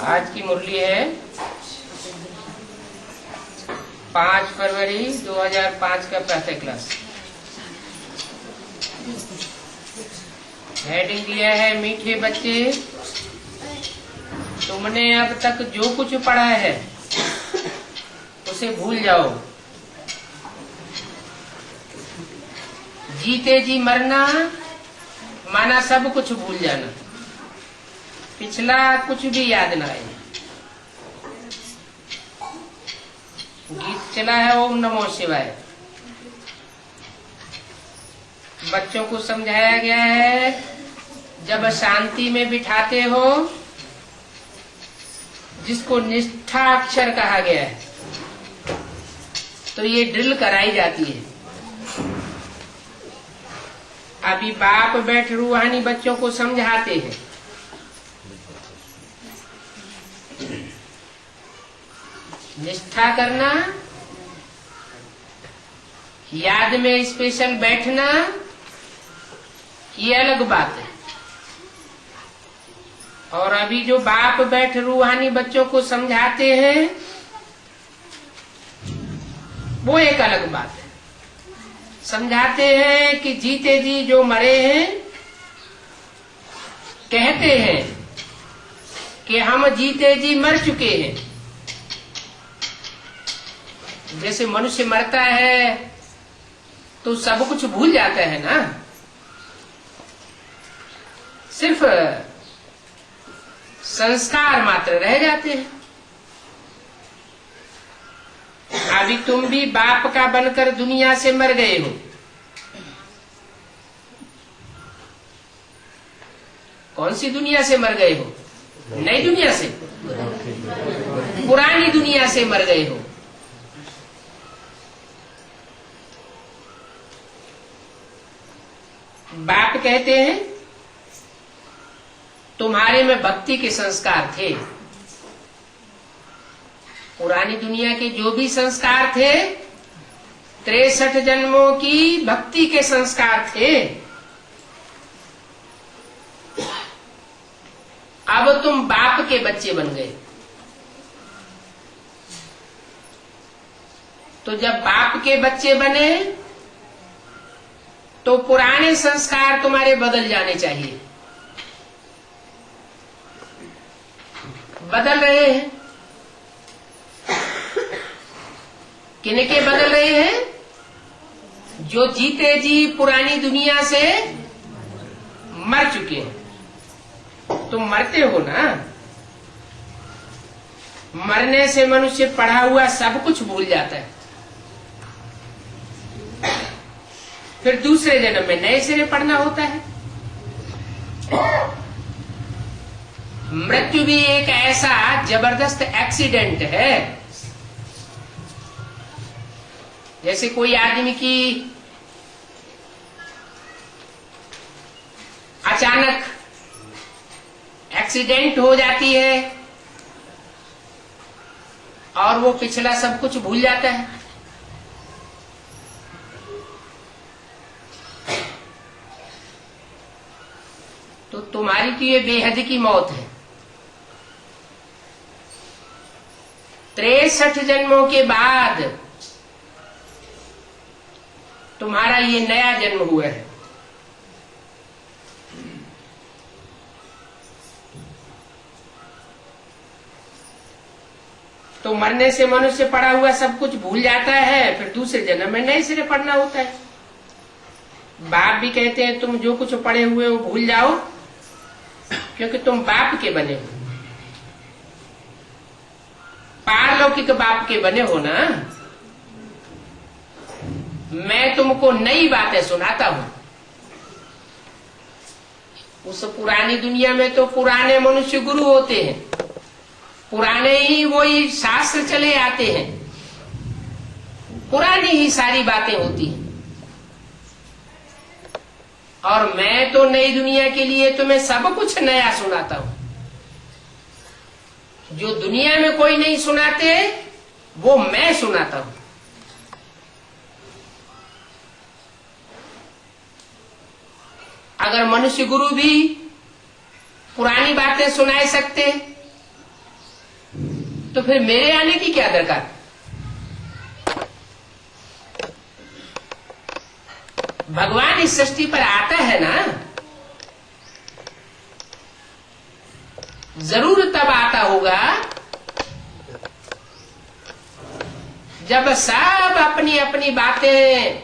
आज की मुरली है 5 फरवरी 2005 का प्रातः क्लास। हेडिंग दिया है मीठे बच्चे, तुमने अब तक जो कुछ पढ़ा है उसे भूल जाओ। जीते जी मरना माना सब कुछ भूल जाना, पिछला कुछ भी याद ना आए। गीत चला है ओम नमो शिवाय। बच्चों को समझाया गया है जब शांति में बिठाते हो, जिसको निष्ठा अक्षर कहा गया है, तो ये ड्रिल कराई जाती है। अभी बाप बैठ रूहानी बच्चों को समझाते हैं। निष्ठा करना, याद में स्पेशल बैठना, ये अलग बात है। और अभी जो बाप बैठ रूहानी बच्चों को समझाते हैं, वो एक अलग बात है। समझाते हैं कि जीते जी जो मरे हैं, कहते हैं कि हम जीते जी मर चुके हैं। जैसे मनुष्य मरता है तो सब कुछ भूल जाता है ना, सिर्फ संस्कार मात्र रह जाते हैं। अभी तुम भी बाप का बनकर दुनिया से मर गए हो। कौन सी दुनिया से मर गए हो? नई दुनिया से, पुरानी दुनिया से मर गए हो। बाप कहते हैं तुम्हारे में भक्ति के संस्कार थे। पुरानी दुनिया के जो भी संस्कार थे, 63 जन्मों की भक्ति के संस्कार थे। अब तुम बाप के बच्चे बन गए। तो जब बाप के बच्चे बने तो पुराने संस्कार तुम्हारे बदल जाने चाहिए। बदल रहे हैं। किनके बदल रहे हैं? जो जीते जी पुरानी दुनिया से मर चुके हैं। तुम मरते हो ना। मरने से मनुष्य पढ़ा हुआ सब कुछ भूल जाता है। फिर दूसरे जन्म में नए सिरे पढ़ना होता है। मृत्यु भी एक ऐसा जबरदस्त एक्सीडेंट है। जैसे कोई आदमी की अचानक एक्सीडेंट हो जाती है और वो पिछला सब कुछ भूल जाता है। तो तुम्हारी तो ये बेहद की मौत है। 63 जन्मों के बाद तुम्हारा ये नया जन्म हुआ है। तो मरने से मनुष्य पढ़ा हुआ सब कुछ भूल जाता है, फिर दूसरे जन्म में नए सिरे पढ़ना होता है। बाप भी कहते हैं तुम जो कुछ पढ़े हुए हो भूल जाओ, क्योंकि तुम बाप के बने हो, पारलौकिक बाप के बने हो ना। मैं तुमको नई बातें सुनाता हूं। उस पुरानी दुनिया में तो पुराने मनुष्य गुरु होते हैं, पुराने ही वही शास्त्र चले आते हैं, पुरानी ही सारी बातें होती हैं। और मैं तो नई दुनिया के लिए तुम्हें सब कुछ नया सुनाता हूं। जो दुनिया में कोई नहीं सुनाते वो मैं सुनाता हूं। अगर मनुष्य गुरु भी पुरानी बातें सुना सकते तो फिर मेरे आने की क्या दरकार? भगवान इस सृष्टि पर आता है ना, जरूर तब आता होगा जब सब अपनी अपनी बातें,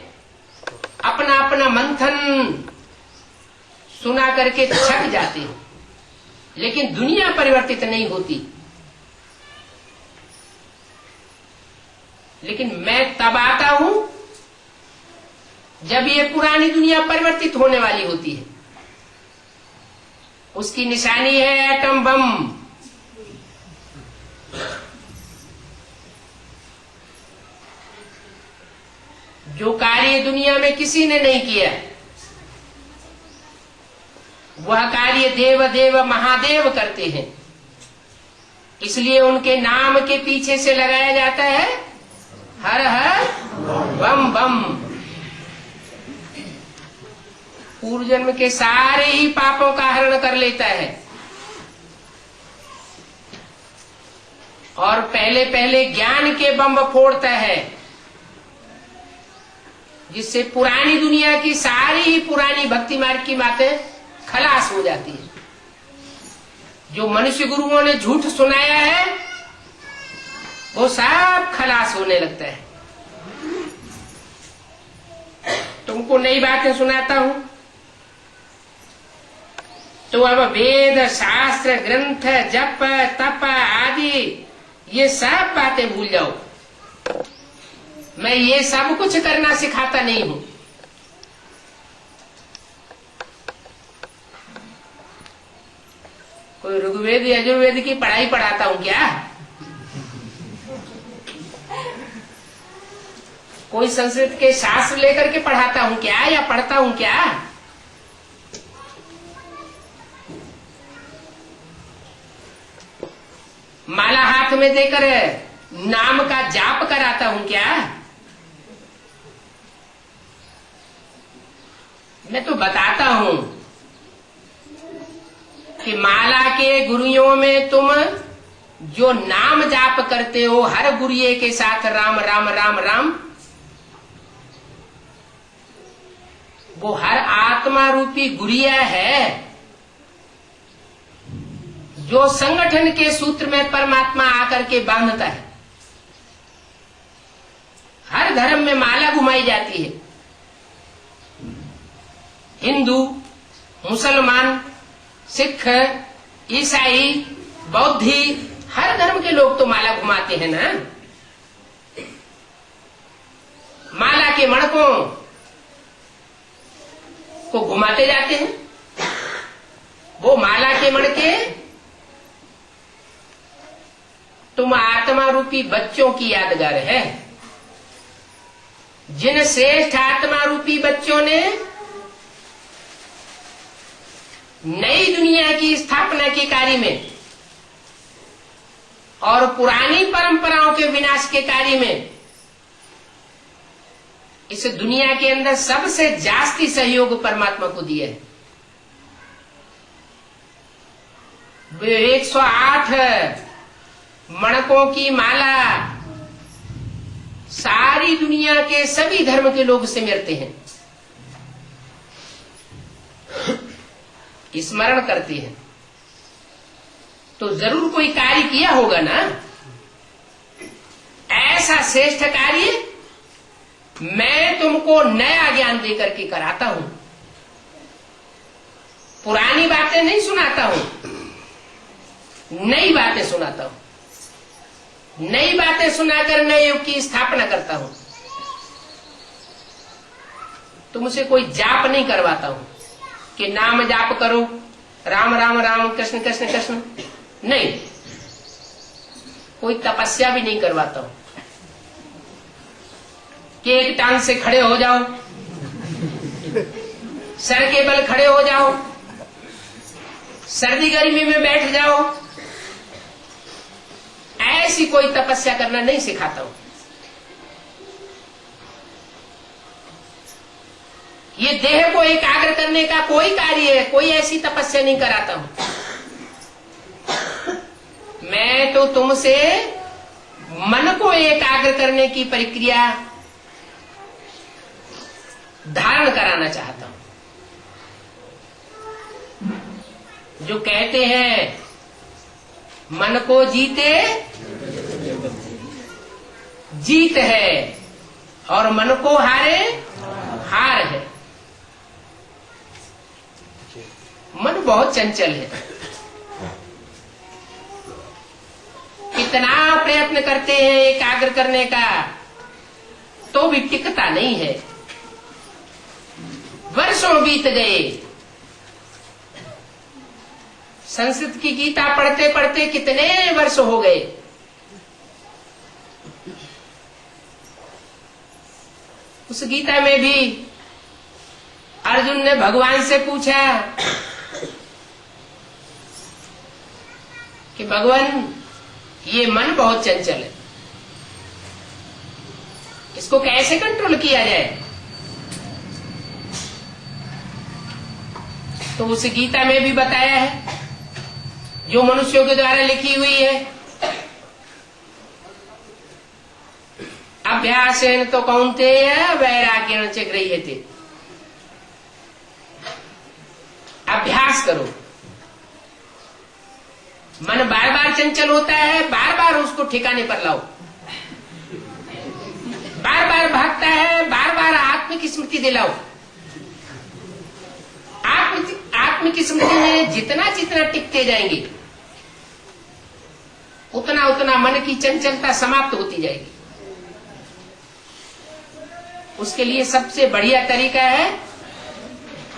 अपना अपना मंथन सुना करके थक जाते हैं, लेकिन दुनिया परिवर्तित नहीं होती। लेकिन मैं तब आता हूं जब ये पुरानी दुनिया परिवर्तित होने वाली होती है। उसकी निशानी है एटम बम। जो कार्य दुनिया में किसी ने नहीं किया, वह कार्य देव देव महादेव करते हैं। इसलिए उनके नाम के पीछे से लगाया जाता है हर हर बम बम। पूर्व जन्म के सारे ही पापों का हरण कर लेता है और पहले पहले ज्ञान के बम फोड़ता है, जिससे पुरानी दुनिया की सारी ही पुरानी भक्ति मार्ग की बातें खलास हो जाती है। जो मनुष्य गुरुओं ने झूठ सुनाया है वो सब खलास होने लगता है। तुमको नई बातें सुनाता हूं तो अब वेद शास्त्र ग्रंथ जप तप आदि ये सब बातें भूल जाओ। मैं ये सब कुछ करना सिखाता नहीं हूं। कोई ऋग्वेद यजुर्वेद की पढ़ाई पढ़ाता हूं क्या? कोई संस्कृत के शास्त्र लेकर के पढ़ाता हूं क्या, या पढ़ता हूं क्या? माला हाथ में देकर नाम का जाप कराता हूं क्या? मैं तो बताता हूं कि माला के गुरुओं में तुम जो नाम जाप करते हो हर गुरिये के साथ राम राम राम राम, वो हर आत्मा रूपी गुरिया है जो संगठन के सूत्र में परमात्मा आकर के बांधता है। हर धर्म में माला घुमाई जाती है। हिंदू, मुसलमान, सिख, ईसाई, बौद्धि, हर धर्म के लोग तो माला घुमाते हैं ना। माला के मणकों को घुमाते जाते हैं। वो माला के मणके तुम आत्मा रूपी बच्चों की यादगार है। जिन श्रेष्ठ आत्मा रूपी बच्चों ने नई दुनिया की स्थापना के कार्य में और पुरानी परंपराओं के विनाश के कार्य में इस दुनिया के अंदर सबसे जास्ती सहयोग परमात्मा को दिया है। 108 मणकों की माला सारी दुनिया के सभी धर्म के लोग सिमरते हैं, स्मरण करते हैं। तो जरूर कोई कार्य किया होगा ना। ऐसा श्रेष्ठ कार्य मैं तुमको नया ज्ञान देकर के कराता हूं। पुरानी बातें नहीं सुनाता हूं, नई बातें सुनाता हूं। नई बातें सुनाकर नए युग की स्थापना करता हूं। तुमसे कोई जाप नहीं करवाता हूं कि नाम जाप करो, राम राम राम कृष्ण कृष्ण कृष्ण। नहीं, कोई तपस्या भी नहीं करवाता हूं कि एक टांग से खड़े हो जाओ, सर के बल खड़े हो जाओ, सर्दी गर्मी में बैठ जाओ। ऐसी कोई तपस्या करना नहीं सिखाता हूं। ये देह को एकाग्र करने का कोई कार्य है, कोई ऐसी तपस्या नहीं कराता हूं। मैं तो तुमसे मन को एकाग्र करने की प्रक्रिया धारण कराना चाहता हूं। जो कहते हैं मन को जीते जीत है और मन को हारे हार है। मन बहुत चंचल है, कितना प्रयत्न करते हैं एकाग्र करने का तो भी टिकता नहीं है। वर्षों बीत गए, संस्कृत की गीता पढ़ते पढ़ते कितने वर्ष हो गए। उस गीता में भी अर्जुन ने भगवान से पूछा कि भगवान ये मन बहुत चंचल है, इसको कैसे कंट्रोल किया जाए। तो उस गीता में भी बताया है, जो मनुष्यों के द्वारा लिखी हुई है, अभ्यासेन तो कौन्तेय वैराग्येण च गृह्यते। अभ्यास करो। मन बार बार चंचल होता है, बार बार उसको ठिकाने पर लाओ। बार बार भागता है, बार बार आत्म की स्मृति दिलाओ। आत्म की स्मृति में जितना जितना टिकते जाएंगे उतना उतना मन की चंचलता समाप्त होती जाएगी। उसके लिए सबसे बढ़िया तरीका है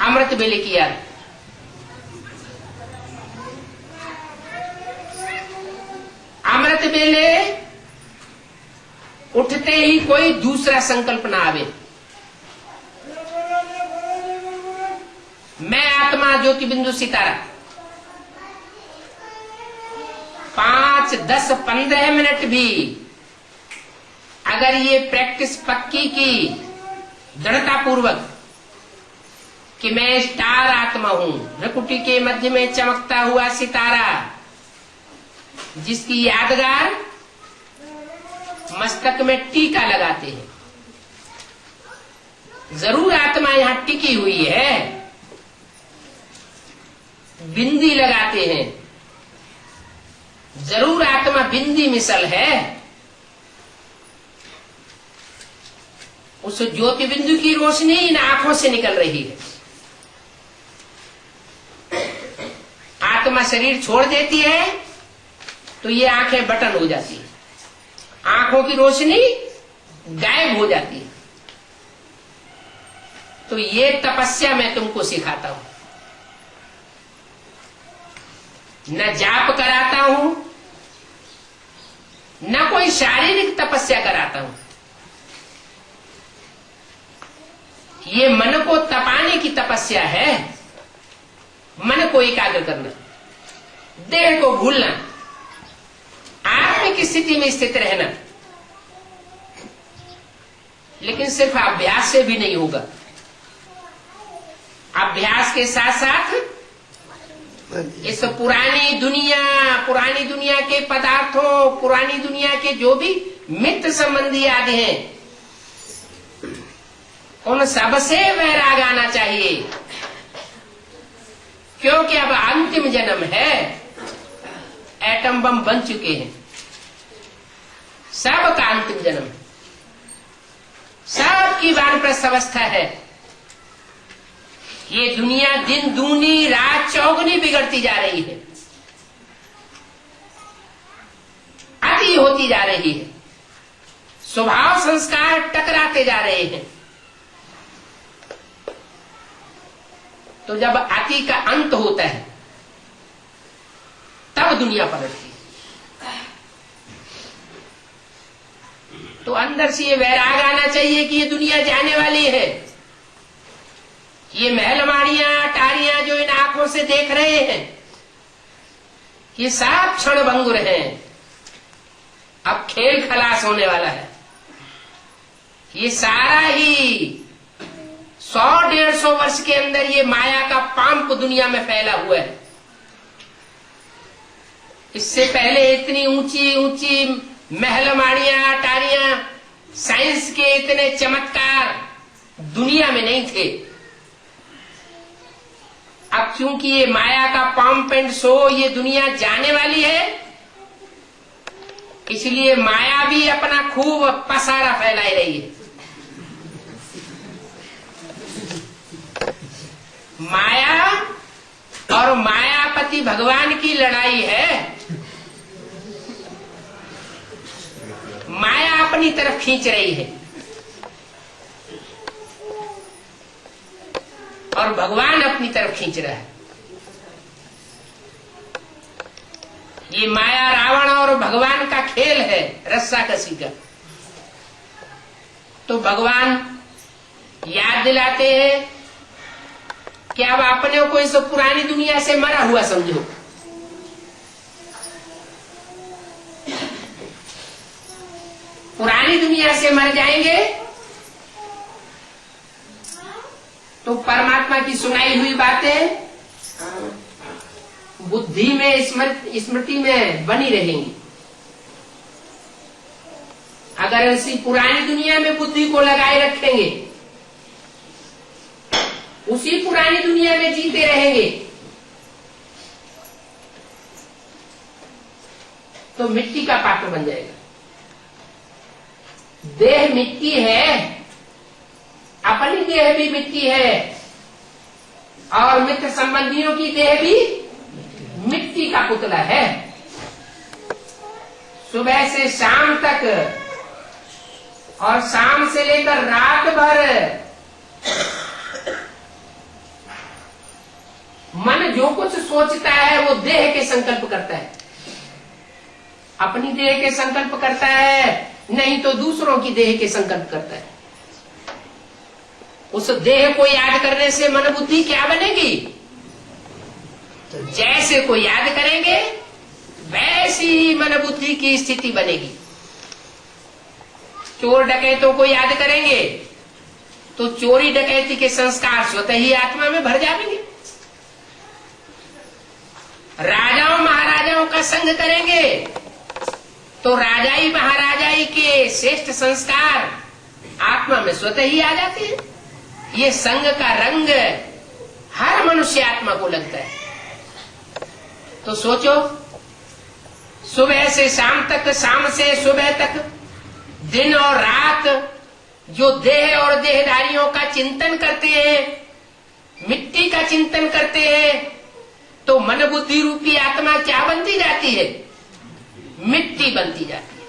अमृत वेले की याद। अमृत वेले उठते ही कोई दूसरा संकल्प ना आवे। मैं आत्मा ज्योति बिंदु सितारा 5, 10, 15 मिनट भी अगर ये प्रैक्टिस पक्की की दृढ़ता पूर्वक कि मैं स्टार आत्मा हूं, भ्रकुटी के मध्य में चमकता हुआ सितारा जिसकी यादगार मस्तक में टीका लगाते हैं। जरूर आत्मा यहां टिकी हुई है, बिंदी लगाते हैं, जरूर आत्मा बिंदी मिसल है। उस ज्योति बिंदु की रोशनी इन आंखों से निकल रही है। आत्मा शरीर छोड़ देती है तो ये आंखें बटन हो जाती है, आंखों की रोशनी गायब हो जाती है। तो ये तपस्या मैं तुमको सिखाता हूं। न जाप कराता हूं, न कोई शारीरिक तपस्या कराता हूं। ये मन को तपाने की तपस्या है। मन को एकाग्र करना, देह को भूलना, आत्म की स्थिति में स्थित रहना। लेकिन सिर्फ अभ्यास से भी नहीं होगा। अभ्यास के साथ साथ इस पुरानी दुनिया के पदार्थों, पुरानी दुनिया के जो भी मित्र संबंधी आदि हैं, उन सबसे वैराग आना चाहिए। क्योंकि अब अंतिम जन्म है, एटम बम बन चुके हैं, सबका अंतिम जन्म है, सबकी वानप्रस्थ अवस्था है। ये दुनिया दिन दूनी रात चौगुनी बिगड़ती जा रही है, अति होती जा रही है, स्वभाव संस्कार टकराते जा रहे हैं। तो जब अति का अंत होता है तब दुनिया पलटती है। तो अंदर से ये वैराग आना चाहिए कि ये दुनिया जाने वाली है। ये महलमाड़ियां अटारियां जो इन आंखों से देख रहे हैं, ये सब क्षण भंगुर हैं। अब खेल खलास होने वाला है। ये सारा ही 100-150 वर्ष के अंदर ये माया का पांप दुनिया में फैला हुआ है। इससे पहले इतनी ऊंची ऊंची महल माड़ियां अटारियां, साइंस के इतने चमत्कार दुनिया में नहीं थे। अब क्योंकि ये माया का पंप एंड शो, ये दुनिया जाने वाली है, इसलिए माया भी अपना खूब पसारा फैलाई रही है। माया और मायापति भगवान की लड़ाई है। माया अपनी तरफ खींच रही है और भगवान अपनी तरफ खींच रहा है। ये माया रावण और भगवान का खेल है, रस्साकसी का। तो भगवान याद दिलाते हैं कि अब अपने को इस पुरानी दुनिया से मरा हुआ समझो। पुरानी दुनिया से मर जाएंगे तो परमात्मा की सुनाई हुई बातें बुद्धि में, स्मृति में बनी रहेंगी। अगर इसी पुरानी दुनिया में बुद्धि को लगाए रखेंगे, उसी पुरानी दुनिया में जीते रहेंगे, तो मिट्टी का पात्र बन जाएगा। देह मिट्टी है, अपनी देह भी मिट्टी है, और मित्र संबंधियों की देह भी मिट्टी का पुतला है। सुबह से शाम तक और शाम से लेकर रात भर मन जो कुछ सोचता है वो देह के संकल्प करता है। अपनी देह के संकल्प करता है, नहीं तो दूसरों की देह के संकल्प करता है। उस देह को याद करने से मन बुद्धि क्या बनेगी? तो जैसे को याद करेंगे वैसी ही मन बुद्धि की स्थिति बनेगी। चोर डकैतों को याद करेंगे तो चोरी डकैती के संस्कार स्वतः ही आत्मा में भर जाएंगे। राजाओं महाराजाओं का संग करेंगे तो राजाई महाराजाई के श्रेष्ठ संस्कार आत्मा में स्वतः ही आ जाते हैं। ये संग का रंग हर मनुष्य आत्मा को लगता है। तो सोचो, सुबह से शाम तक, शाम से सुबह तक, दिन और रात जो देह और देहधारियों का चिंतन करते हैं, मिट्टी का चिंतन करते हैं, तो मन बुद्धि रूपी आत्मा क्या बनती जाती है? मिट्टी बनती जाती है।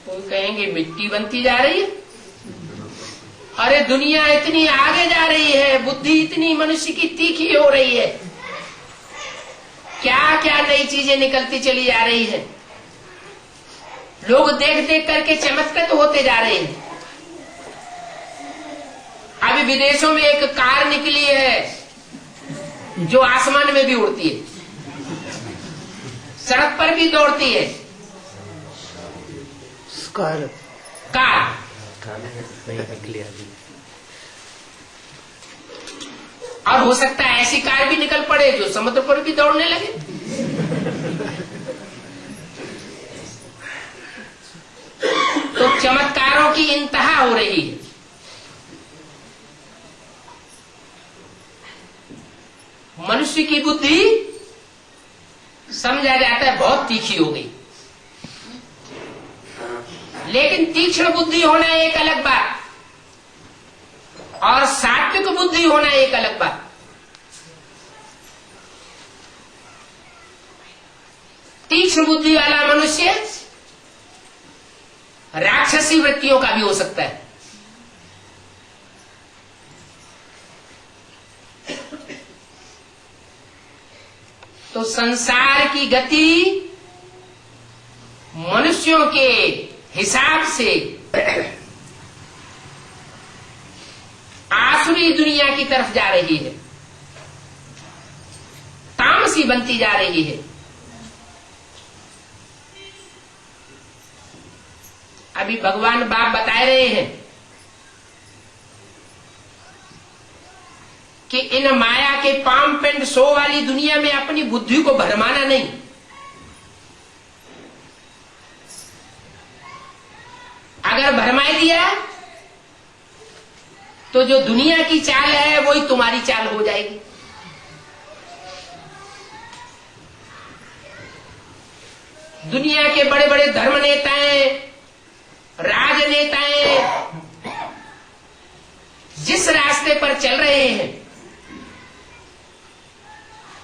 कोई कहेंगे मिट्टी बनती जा रही है। अरे दुनिया इतनी आगे जा रही है, बुद्धि इतनी मनुष्य की तीखी हो रही है, क्या क्या नई चीजें निकलती चली जा रही है। लोग देख देख करके चमत्कृत होते जा रहे हैं। अभी विदेशों में एक कार निकली है जो आसमान में भी उड़ती है, सड़क पर भी दौड़ती है। कार और हो सकता है ऐसी कार भी निकल पड़े जो समुद्र पर भी दौड़ने लगे। तो चमत्कारों की इंतहा हो रही है। मनुष्य की बुद्धि समझा जाता है बहुत तीखी हो गई, लेकिन तीक्ष्ण बुद्धि होना एक अलग बात और सात्विक बुद्धि होना एक अलग बात। तीक्ष्ण बुद्धि वाला मनुष्य राक्षसी वृत्तियों का भी हो सकता है। तो संसार की गति मनुष्यों के हिसाब से आसुरी दुनिया की तरफ जा रही है, तामसी बनती जा रही है। अभी भगवान बाप बता रहे हैं कि इन माया के पाम्प एंड शो वाली दुनिया में अपनी बुद्धि को भरमाना नहीं। अगर भरमाई दिया तो जो दुनिया की चाल है वही तुम्हारी चाल हो जाएगी। दुनिया के बड़े बड़े धर्म नेताएं, राजनेताएं जिस रास्ते पर चल रहे हैं,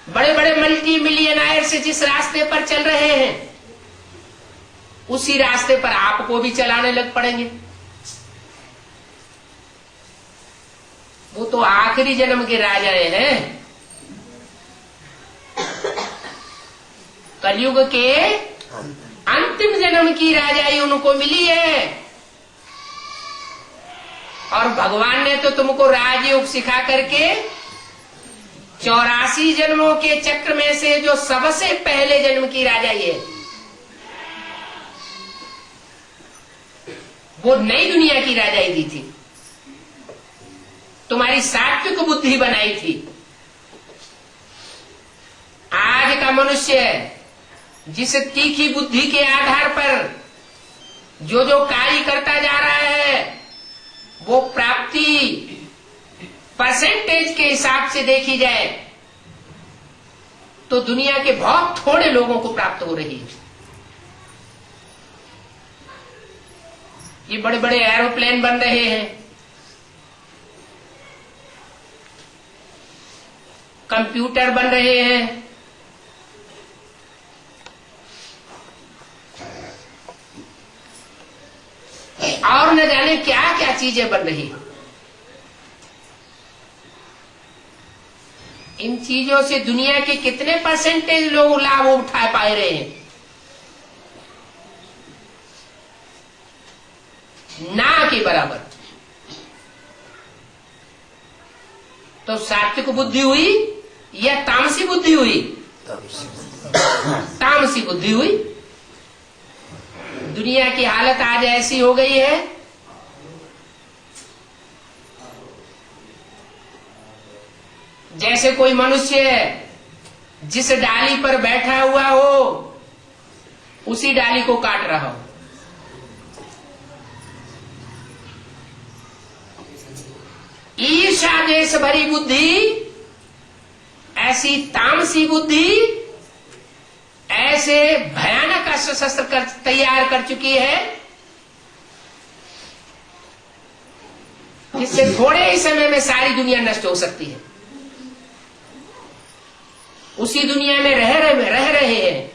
बड़े बड़े मल्टी मिलियनायर से जिस रास्ते पर चल रहे हैं, उसी रास्ते पर आपको भी चलाने लग पड़ेंगे। वो तो आखिरी जन्म के राजा हैं, कलयुग के अंतिम जन्म की राजाई उनको मिली है। और भगवान ने तो तुमको राजयोग सिखा करके 84 जन्मों के चक्र में से जो सबसे पहले जन्म की राजाई है, वो नई दुनिया की राजाई दी थी, तुम्हारी सात्विक बुद्धि बनाई थी। आज का मनुष्य जिस तीखी बुद्धि के आधार पर जो जो कार्य करता जा रहा है, वो प्राप्ति परसेंटेज के हिसाब से देखी जाए तो दुनिया के बहुत थोड़े लोगों को प्राप्त हो रही है। ये बड़े बड़े एरोप्लेन बन रहे हैं, कंप्यूटर बन रहे हैं, और न जाने क्या क्या चीजें बन रही हैं। इन चीजों से दुनिया के कितने परसेंटेज लोग लाभ उठा पा रहे हैं? ना के बराबर। तो सात्विक बुद्धि हुई या तामसी बुद्धि हुई? तामसी बुद्धि हुई। दुनिया की हालत आज ऐसी हो गई है, जैसे कोई मनुष्य जिस डाली पर बैठा हुआ हो उसी डाली को काट रहा हो। ईर्ष्या द्वेष भरी बुद्धि, ऐसी तामसी बुद्धि ऐसे भयानक अस्त्र शस्त्र तैयार कर चुकी है, जिससे थोड़े ही समय में सारी दुनिया नष्ट हो सकती है। उसी दुनिया में रह रहे हैं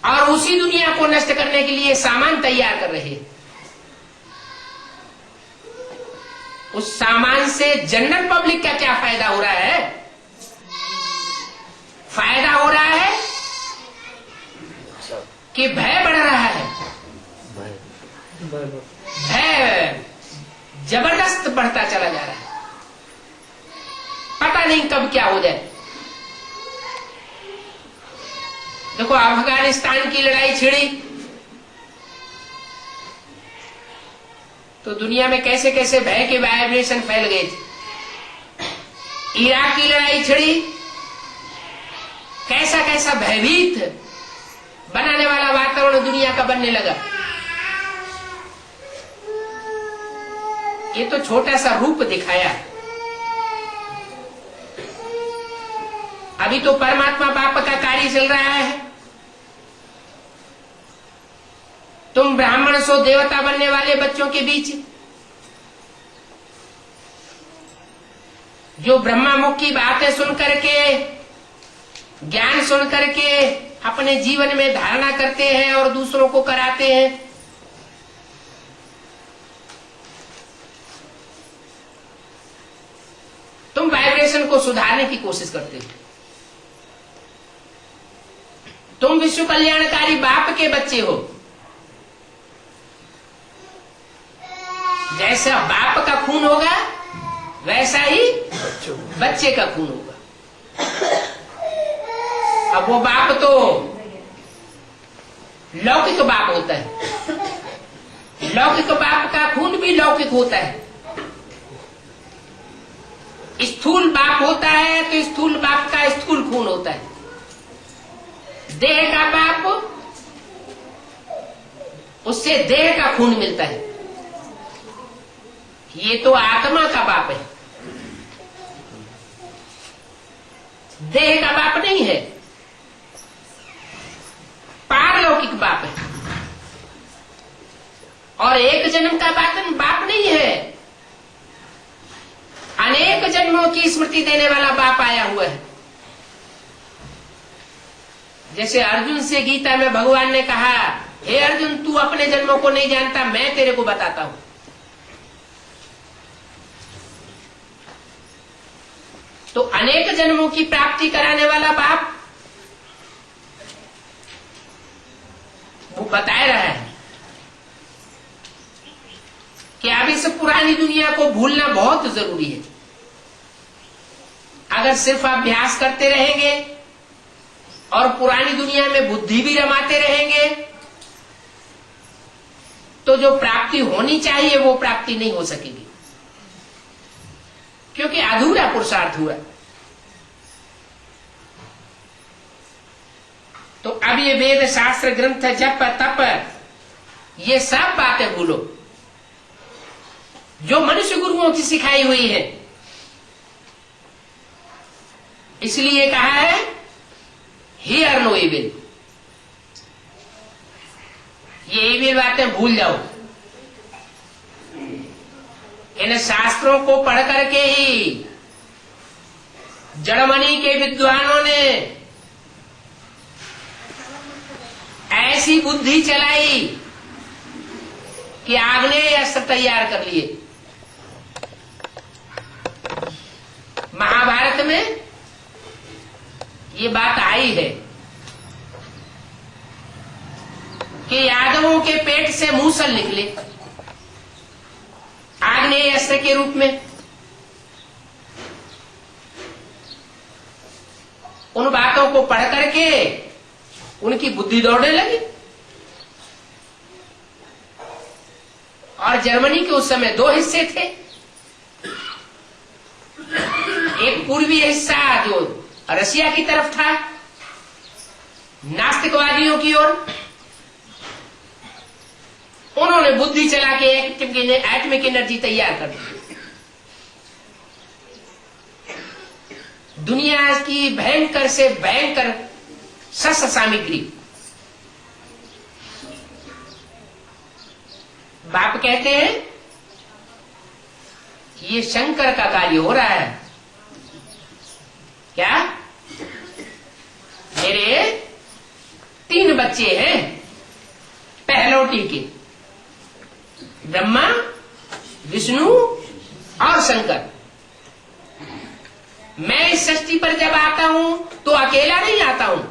और उसी दुनिया को नष्ट करने के लिए सामान तैयार कर रहे हैं। उस सामान से जनरल पब्लिक का क्या फायदा हो रहा है? फायदा हो रहा है कि भय बढ़ रहा है। भय जबरदस्त बढ़ता चला जा रहा है, पता नहीं कब क्या हो जाए। देखो अफगानिस्तान की लड़ाई छिड़ी तो दुनिया में कैसे कैसे भय के वाइब्रेशन फैल गए थे। इराक की लड़ाई छिड़ी, कैसा कैसा भयभीत बनाने वाला वातावरण दुनिया का बनने लगा। ये तो छोटा सा रूप दिखाया, अभी तो परमात्मा बाप का कार्य चल रहा है। तुम ब्राह्मण सो देवता बनने वाले बच्चों के बीच जो ब्रह्मा मुख की बातें सुन करके, ज्ञान सुन करके अपने जीवन में धारणा करते हैं और दूसरों को कराते हैं, तुम वाइब्रेशन को सुधारने की कोशिश करते हो। तुम विश्व कल्याणकारी बाप के बच्चे हो। जैसा बाप का खून होगा वैसा ही बच्चे का खून होगा। अब वो बाप तो लौकिक बाप होता है, लौकिक बाप का खून भी लौकिक होता है। स्थूल बाप होता है तो स्थूल बाप का स्थूल खून होता है। देह का बाप, उससे देह का खून मिलता है। ये तो आत्मा का बाप है, देह का बाप नहीं है, पारलौकिक बाप है। और एक जन्म का बाप नहीं है, अनेक जन्मों की स्मृति देने वाला बाप आया हुआ है। जैसे अर्जुन से गीता में भगवान ने कहा, हे अर्जुन, तू अपने जन्मों को नहीं जानता, मैं तेरे को बताता हूं। तो अनेक जन्मों की प्राप्ति कराने वाला बाप वो बता रहा है कि अब इस पुरानी दुनिया को भूलना बहुत जरूरी है। अगर सिर्फ अभ्यास करते रहेंगे और पुरानी दुनिया में बुद्धि भी रमाते रहेंगे तो जो प्राप्ति होनी चाहिए वो प्राप्ति नहीं हो सकेगी, क्योंकि अधूरा पुरुषार्थ हुआ। तो अब ये वेद शास्त्र ग्रंथ जप तप ये सब बातें भूलो जो मनुष्य गुरुओं की सिखाई हुई है। इसलिए कहा है हियर नो इविल, ये इविल बातें भूल जाओ। इन शास्त्रों को पढ़ करके ही जर्मनी के विद्वानों ने ऐसी बुद्धि चलाई कि आग्नेय अस्त्र तैयार कर लिए। महाभारत में ये बात आई है कि यादवों के पेट से मूसल निकले आग्नेय अस्त्र के रूप में। उन बातों को पढ़ करके उनकी बुद्धि दौड़ने लगी। और जर्मनी के उस समय दो हिस्से थे, एक पूर्वी हिस्सा जो रसिया की तरफ था नास्तिकवादियों की ओर, उन्होंने बुद्धि चला के एटॉमिक एनर्जी तैयार कर दी। दुनिया की भयंकर से भयंकर शस्त्र सामग्री। बाप कहते हैं ये शंकर का कार्य हो रहा है। क्या? मेरे 3 बच्चे हैं पहलौटी के, ब्रह्मा, विष्णु और शंकर। मैं इस सृष्टि पर जब आता हूं तो अकेला नहीं आता हूं,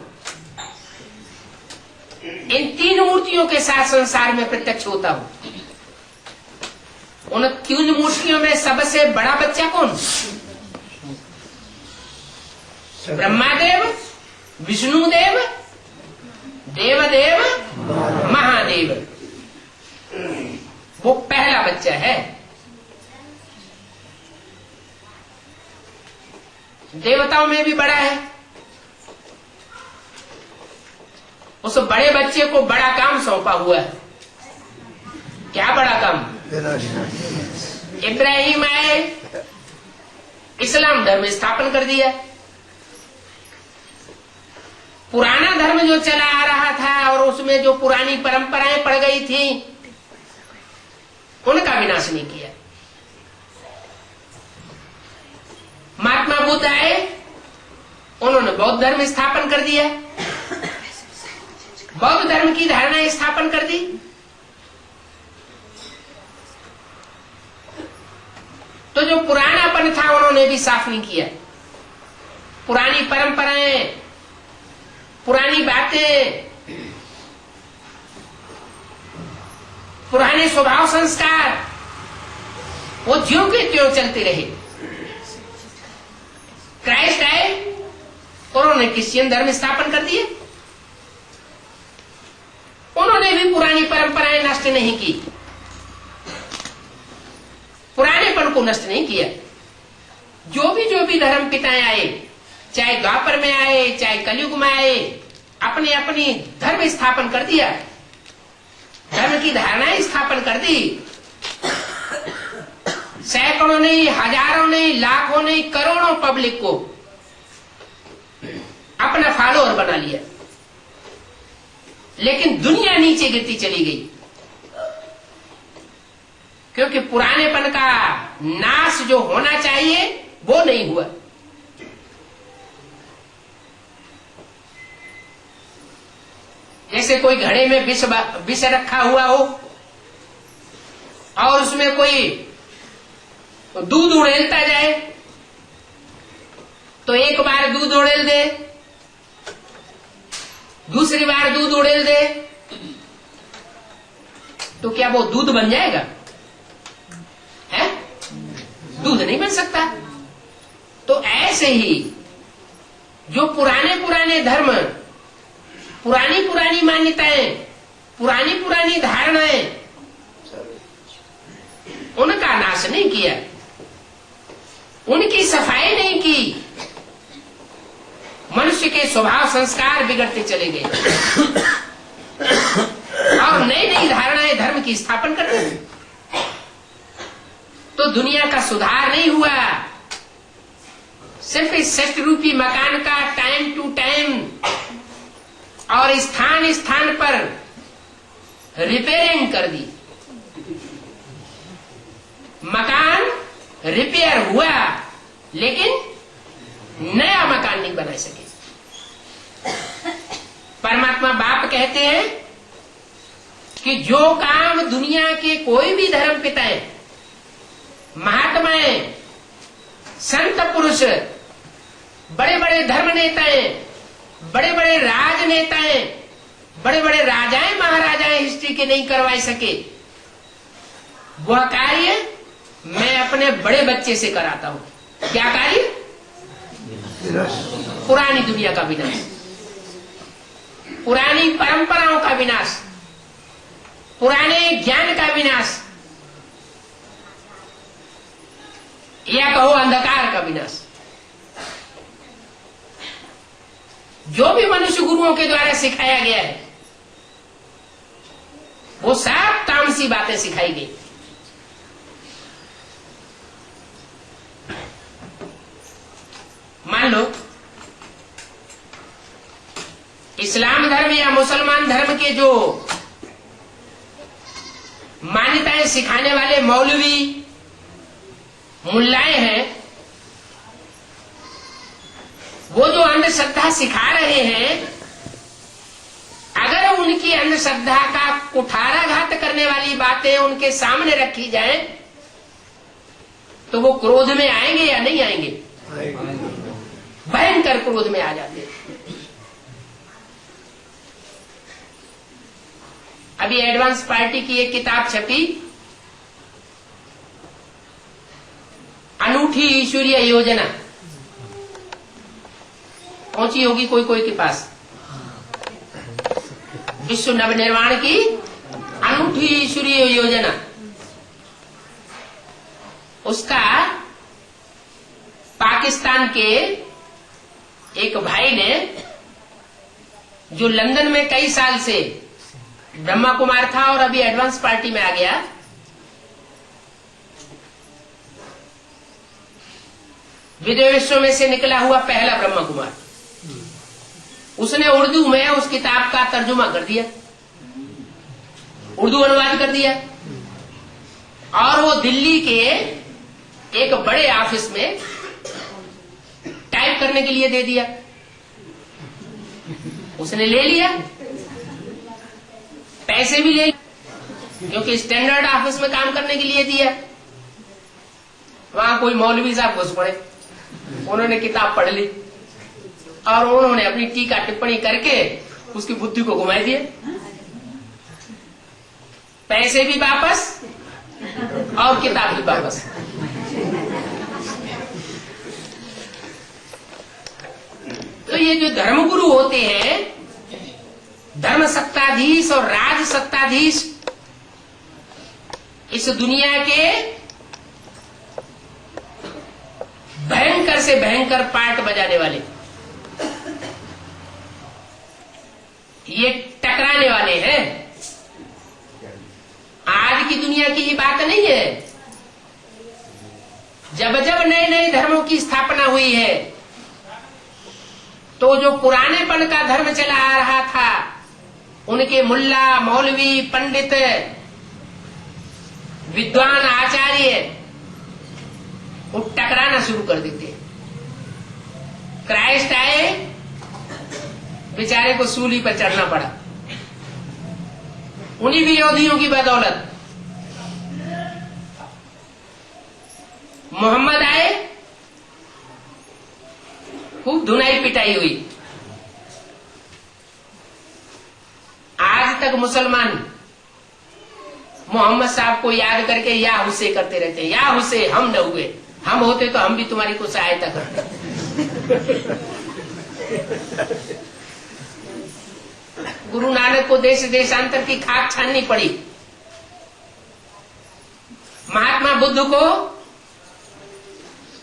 इन 3 मूर्तियों के साथ संसार में प्रत्यक्ष होता हूं। उन 3 मूर्तियों में सबसे बड़ा बच्चा कौन? ब्रह्मादेव, विष्णुदेव, देवदेव, महादेव। वो पहला बच्चा है। देवताओं में भी बड़ा है। उस बड़े बच्चे को बड़ा काम सौंपा हुआ है। क्या बड़ा काम? इब्राहिम आए, इस्लाम धर्म स्थापन कर दिया। पुराना धर्म जो चला आ रहा था और उसमें जो पुरानी परंपराएं पड़ गई थी उनका विनाश नहीं किया। महात्मा बुद्ध आए, उन्होंने बौद्ध धर्म स्थापन कर दिया, बौद्ध धर्म की धारणा स्थापन कर दी। तो जो पुरानापन था उन्होंने भी साफ नहीं किया। पुरानी परंपराएं, पुरानी बातें, पुराने स्वभाव संस्कार वो ज्यों के त्यों चलते रहे। क्राइस्ट आए, उन्होंने क्रिश्चियन धर्म स्थापन कर दिए। उन्होंने भी पुरानी परंपराएं नष्ट नहीं की, पुरानेपन को नष्ट नहीं किया। जो भी धर्म पिताएं आए, चाहे द्वापर में आए चाहे कलयुग में आए, अपने अपनी धर्म स्थापन कर दिया, धर्म की धारणाएं स्थापन कर दी। सैकड़ों नहीं, हजारों नहीं, लाखों नहीं, करोड़ों पब्लिक को अपना फॉलोअर बना लिया, लेकिन दुनिया नीचे गिरती चली गई, क्योंकि पुरानेपन का नाश जो होना चाहिए वो नहीं हुआ। जैसे कोई घड़े में विष रखा हुआ हो और उसमें कोई दूध उड़ेलता जाए, तो एक बार दूध उड़ेल दे, दूसरी बार दूध उड़ेल दे, तो क्या वो दूध बन जाएगा? है? दूध नहीं बन सकता। तो ऐसे ही जो पुराने धर्म, पुरानी मान्यताएं, पुरानी धारणाएं, उनका नाश नहीं किया, उनकी सफाई नहीं की, मनुष्य के स्वभाव संस्कार बिगड़ते चले गए और नई धारणाएं धर्म की स्थापन करते थे, तो दुनिया का सुधार नहीं हुआ। सिर्फ इस सृष्टि रूपी मकान का टाइम टू टाइम और स्थान पर रिपेयरिंग कर दी। मकान रिपेयर हुआ, लेकिन नया मकान नहीं बना सके। परमात्मा बाप कहते हैं कि जो काम दुनिया के कोई भी धर्म पिताएं, महात्माएं, संत पुरुष, बड़े बड़े धर्म नेताएं, बड़े बड़े राजनेताएं, बड़े बड़े राजाएं महाराजाएं हिस्ट्री के नहीं करवा सके, वह कार्य मैं अपने बड़े बच्चे से कराता हूं। क्या कार्य? पुरानी दुनिया का विनाश, पुरानी परंपराओं का विनाश, पुराने ज्ञान का विनाश, या कहो अंधकार का विनाश। जो भी मनुष्य गुरुओं के द्वारा सिखाया गया है वो सब तामसी बातें सिखाई गई। मान लो इस्लाम धर्म या मुसलमान धर्म के जो मान्यताएं सिखाने वाले मौलवी मुल्लाएं हैं, वो जो अंधश्रद्धा सिखा रहे हैं, अगर उनकी अंधश्रद्धा का कुठाराघात करने वाली बातें उनके सामने रखी जाएं, तो वो क्रोध में आएंगे या नहीं आएंगे? भयंकर क्रोध में आ जाते हैं। अभी एडवांस पार्टी की एक किताब छपी, अनूठी ईश्वरीय योजना, पहुंची होगी कोई के पास। विश्व नवनिर्माण की अनूठी ईश्वरीय योजना, उसका पाकिस्तान के एक भाई ने, जो लंदन में कई साल से ब्रह्मा कुमार था और अभी एडवांस पार्टी में आ गया, विदेशों में से निकला हुआ पहला ब्रह्मा कुमार, उसने उर्दू में उस किताब का तर्जुमा कर दिया, उर्दू अनुवाद कर दिया, और वो दिल्ली के एक बड़े ऑफिस में टाइप करने के लिए दे दिया। उसने ले लिया, पैसे भी ले, क्योंकि स्टैंडर्ड ऑफिस में काम करने के लिए दिया। वहां कोई मौलवी साहब घुस पड़े, उन्होंने किताब पढ़ ली और उन्होंने अपनी टीका टिप्पणी करके उसकी बुद्धि को घुमा दिया। पैसे भी वापस और किताब भी वापस। तो ये जो धर्मगुरु होते हैं, धर्म सत्ताधीश और राज सत्ताधीश, इस दुनिया के भयंकर से भयंकर पार्ट बजाने वाले, ये टकराने वाले हैं। आज की दुनिया की ये बात नहीं है। जब जब नए नए धर्मों की स्थापना हुई है तो जो पुरानेपन का धर्म चला आ रहा था, उनके मुल्ला, मौलवी, पंडित, विद्वान, आचार्य वो टकराना शुरू कर देते। क्राइस्ट आए, बेचारे को सूली पर चढ़ना पड़ा, उन्हीं विरोधियों की बदौलत। मोहम्मद आए, खूब धुनाई पिटाई हुई। आज तक मुसलमान मोहम्मद साहब को याद करके या हुस्से करते रहते हैं, या हुस्से हम न हुए, हम होते तो हम भी तुम्हारी कुछ सहायता करते। गुरु नानक को देश देशांतर की खाक छाननी पड़ी। महात्मा बुद्ध को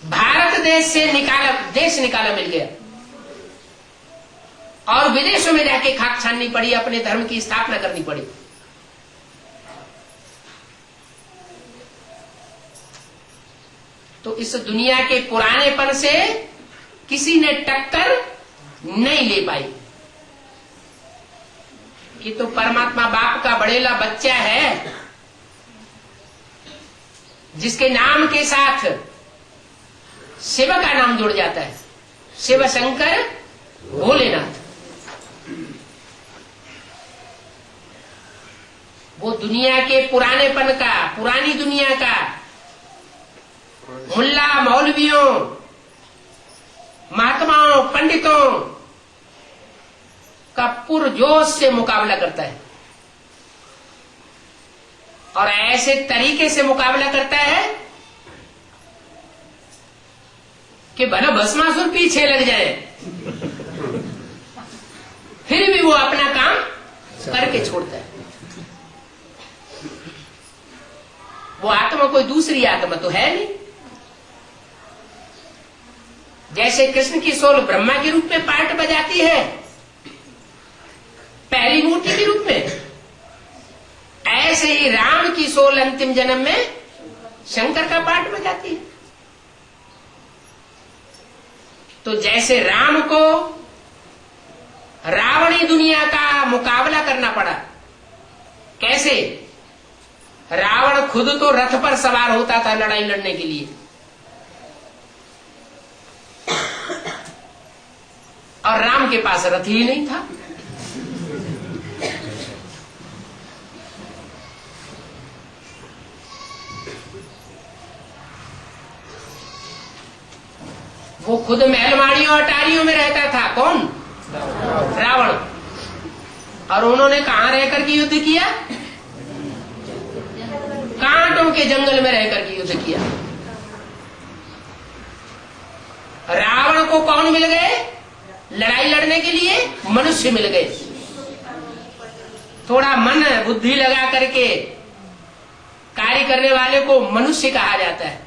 भारत देश से निकाला मिल गया और विदेशों में जाके खाक छाननी पड़ी, अपने धर्म की स्थापना करनी पड़ी। तो इस दुनिया के पुरानेपन से किसी ने टक्कर नहीं ले पाई। कि तो परमात्मा बाप का बड़ेला बच्चा है, जिसके नाम के साथ शिव का नाम जुड़ जाता है, शिव शंकर भोलेनाथ। वो दुनिया के पुरानेपन का, पुरानी दुनिया का मुल्ला, मौलवियों, महात्माओं, पंडितों का पुरजोश से मुकाबला करता है और ऐसे तरीके से मुकाबला करता है कि भला भस्मासुर पीछे लग जाए, फिर भी वो अपना काम करके छोड़ता है। वो आत्मा कोई दूसरी आत्मा तो है नहीं। जैसे कृष्ण की सोल ब्रह्मा के रूप में पार्ट बजाती है, पहली मूर्ति के रूप में, ऐसे ही राम की सोल अंतिम जन्म में शंकर का पार्ट बजाती है। तो जैसे राम को रावणी दुनिया का मुकाबला करना पड़ा, कैसे? रावण खुद तो रथ पर सवार होता था लड़ाई लड़ने के लिए, और राम के पास रथ ही नहीं था। वो खुद महलमाड़ियों और अटारियों में रहता था। कौन? रावण। और उन्होंने कहां रहकर के युद्ध किया? कांटों के जंगल में रहकर के युद्ध किया। रावण को कौन मिल गए लड़ाई लड़ने के लिए? मनुष्य मिल गए। थोड़ा मन बुद्धि लगा करके कार्य करने वाले को मनुष्य कहा जाता है।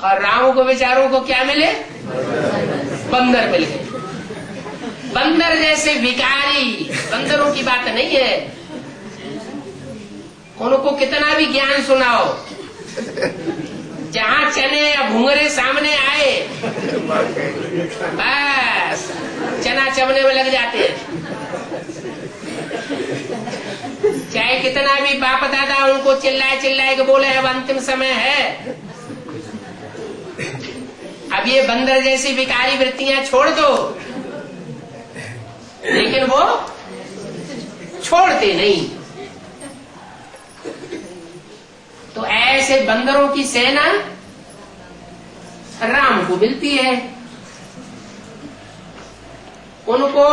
और राम को बेचारों को क्या मिले? बंदर मिल गए। बंदर जैसे विकारी, बंदरों की बात नहीं है। उनको कितना भी ज्ञान सुनाओ, जहां चने या भूंगरे सामने आए बस चना चबने में लग जाते हैं। चाहे कितना भी बाप दादा उनको चिल्लाए चिल्लाए के बोले अब अंतिम समय है, अब ये बंदर जैसी विकारी वृत्तियां छोड़ दो, लेकिन वो छोड़ते नहीं। तो ऐसे बंदरों की सेना राम को मिलती है। उनको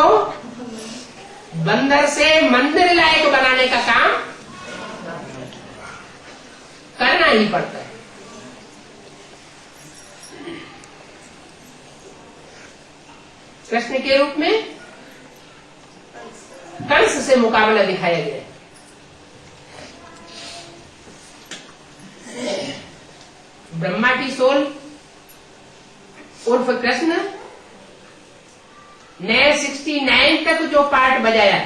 बंदर से मंदिर लायक बनाने का काम करना ही पड़ता है। कृष्ण के रूप में कंस से मुकाबला दिखाया गया है। ब्रह्मा की की सोल उर्फ कृष्ण ने 69 तक जो पार्ट बजाया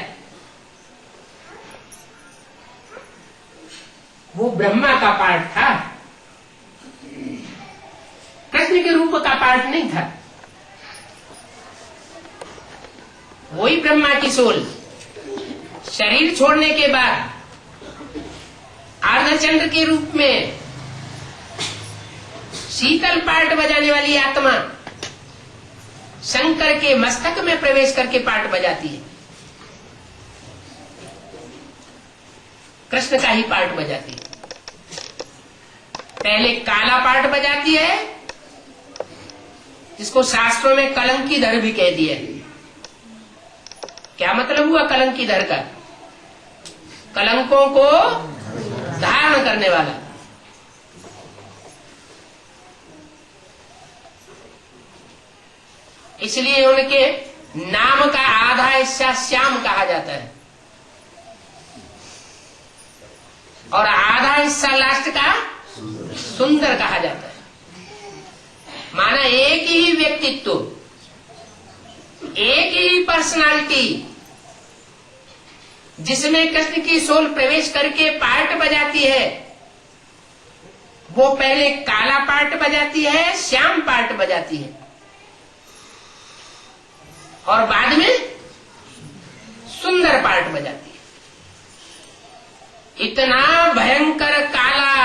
वो ब्रह्मा का पार्ट था, कृष्ण के रूप का पार्ट नहीं था। वही ब्रह्मा की सोल शरीर छोड़ने के बाद अर्धचंद्र के रूप में शीतल पार्ट बजाने वाली आत्मा शंकर के मस्तक में प्रवेश करके पार्ट बजाती है, कृष्ण का ही पार्ट बजाती है। पहले काला पार्ट बजाती है, जिसको शास्त्रों में कलंकीधर भी कह दिया है। क्या मतलब हुआ कलंकीधर का? कलंकों को धारण करने वाला। इसलिए उनके नाम का आधा हिस्सा श्याम कहा जाता है और आधा हिस्सा लास्ट का सुंदर कहा जाता है। माना एक ही व्यक्तित्व, एक ही पर्सनालिटी, जिसमें कृष्ण की सोल प्रवेश करके पार्ट बजाती है, वो पहले काला पार्ट बजाती है, श्याम पार्ट बजाती है और बाद में सुंदर पार्ट बजाती है। इतना भयंकर काला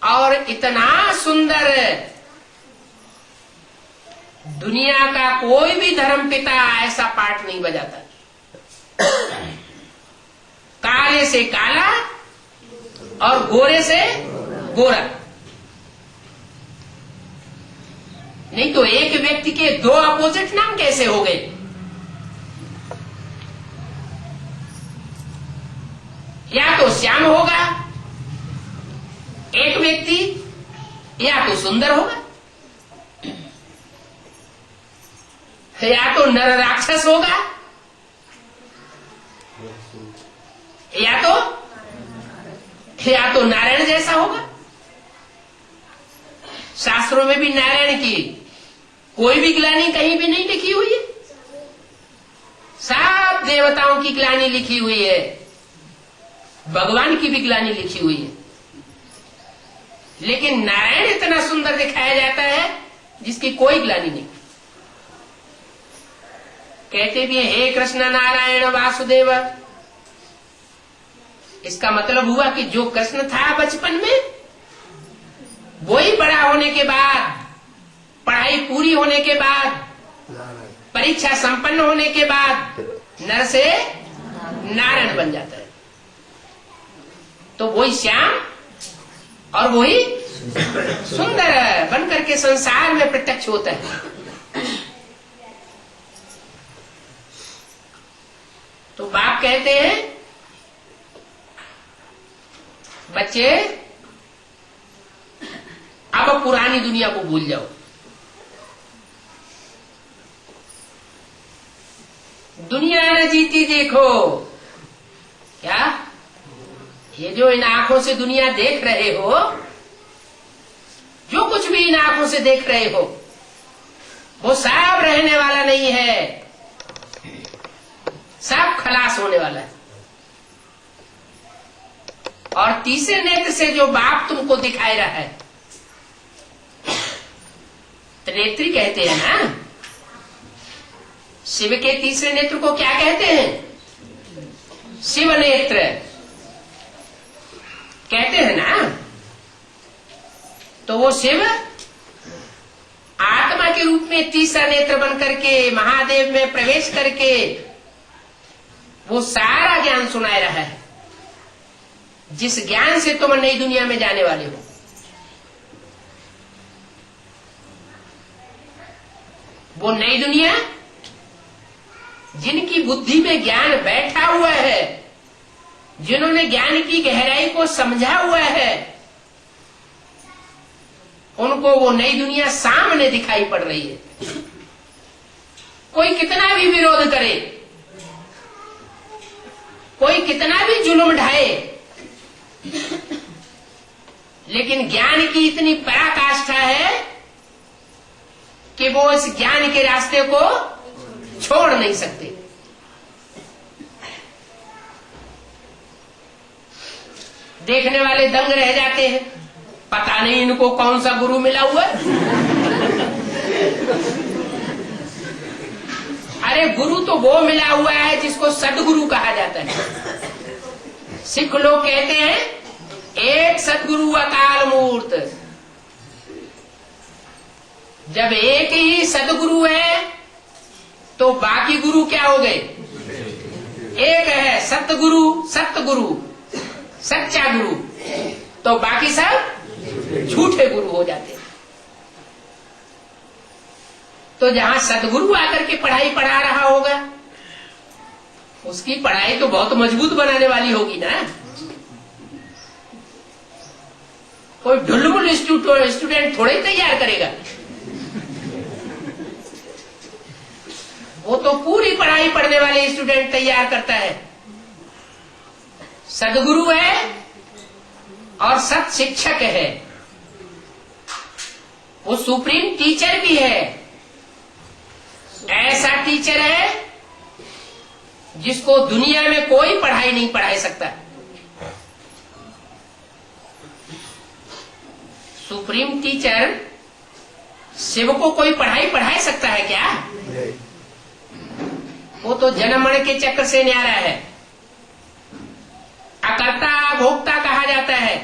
और इतना सुंदर दुनिया का कोई भी धर्म पिता ऐसा पार्ट नहीं बजाता। काले से काला और गोरे से गोरा। नहीं तो एक व्यक्ति के दो अपोजिट नाम कैसे हो गए? या तो श्याम होगा एक व्यक्ति, या तो सुंदर होगा, या तो नर राक्षस होगा, या तो नारायण जैसा होगा। शास्त्रों में भी नारायण की कोई भी ग्लानि कहीं भी नहीं लिखी हुई है, सब देवताओं की ग्लानि लिखी हुई है, भगवान की भी ग्लानि लिखी हुई है। लेकिन नारायण इतना सुंदर दिखाया जाता है जिसकी कोई ग्लानि नहीं। कहते भी हे कृष्ण नारायण वासुदेव। इसका मतलब हुआ कि जो कृष्ण था बचपन में, वही बड़ा होने के बाद, पढ़ाई पूरी होने के बाद, परीक्षा संपन्न होने के बाद नर से नारायण बन जाता है। तो वही श्याम और वही सुंदर बन करके संसार में प्रत्यक्ष होता है। तो बाप कहते हैं बच्चे अब पुरानी दुनिया को भूल जाओ, दुनिया न जीती देखो। क्या ये जो इन आंखों से दुनिया देख रहे हो, जो कुछ भी इन आंखों से देख रहे हो, वो सब रहने वाला नहीं है, सब खलास होने वाला है। और तीसरे नेत्र से जो बाप तुमको दिखाई रहा है, त्रिनेत्री कहते हैं ना। शिव के तीसरे नेत्र को क्या कहते हैं? शिव नेत्र कहते हैं ना। तो वो शिव आत्मा के रूप में तीसरा नेत्र बन करके महादेव में प्रवेश करके वो सारा ज्ञान सुनाए रहा है, जिस ज्ञान से तुम नई दुनिया में जाने वाले हो। वो नई दुनिया जिनकी बुद्धि में ज्ञान बैठा हुआ है, जिन्होंने ज्ञान की गहराई को समझा हुआ है, उनको वो नई दुनिया सामने दिखाई पड़ रही है। कोई कितना भी विरोध करे, कोई कितना भी जुल्म ढाए, लेकिन लेकिन ज्ञान की इतनी पराकाष्ठा है कि वो इस ज्ञान के रास्ते को छोड़ नहीं सकते। देखने वाले दंग रह जाते हैं, पता नहीं इनको कौन सा गुरु मिला हुआ है। अरे गुरु तो वो मिला हुआ है जिसको सदगुरु कहा जाता है। सिख लोग कहते हैं एक सदगुरु अकाल मूर्त। जब एक ही सदगुरु है तो बाकी गुरु क्या हो गए? एक है सतगुरु, सतगुरु, सच्चा गुरु, तो बाकी सब झूठे गुरु हो जाते हैं। तो जहां सदगुरु आकर के पढ़ाई पढ़ा रहा होगा, उसकी पढ़ाई तो बहुत मजबूत बनाने वाली होगी ना। कोई ढुलमुल स्टूडेंट थोड़े ही तैयार करेगा। वो तो पूरी पढ़ाई पढ़ने वाले स्टूडेंट तैयार करता है। सदगुरु है और सत शिक्षक है, वो सुप्रीम टीचर भी है। ऐसा टीचर है जिसको दुनिया में कोई पढ़ाई नहीं पढ़ा सकता। सुप्रीम टीचर शिव को कोई पढ़ाई पढ़ा सकता है क्या? वो तो जन्म मरण के चक्र से न्यारा है। अकर्ता भोक्ता कहा जाता है,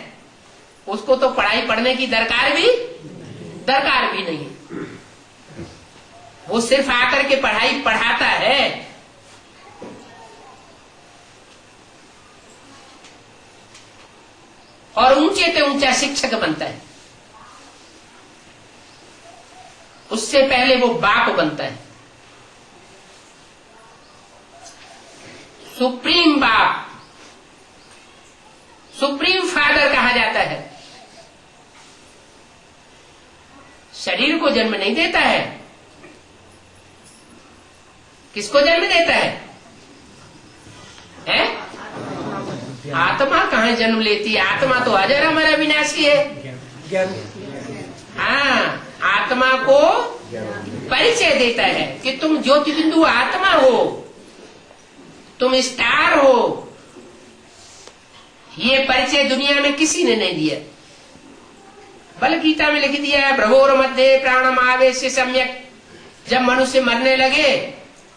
उसको तो पढ़ाई पढ़ने की दरकार भी नहीं। वो सिर्फ आकर के पढ़ाई पढ़ाता है। और ऊंचे से ऊंचा शिक्षक बनता है। उससे पहले वो बाप बनता है, सुप्रीम बाप, सुप्रीम फादर कहा जाता है। शरीर को जन्म नहीं देता है। किसको जन्म देता है? आत्मा कहाँ जन्म लेती है? आत्मा तो अजर अमर अविनाशी है। हाँ, आत्मा को परिचय देता है कि तुम ज्योति बिंदु आत्मा हो, तुम स्टार हो। ये परिचय दुनिया में किसी ने नहीं दिया। बल गीता में लिख दिया है, प्रभोर मध्य प्राणम आवेश सम्यक। जब मनुष्य मरने लगे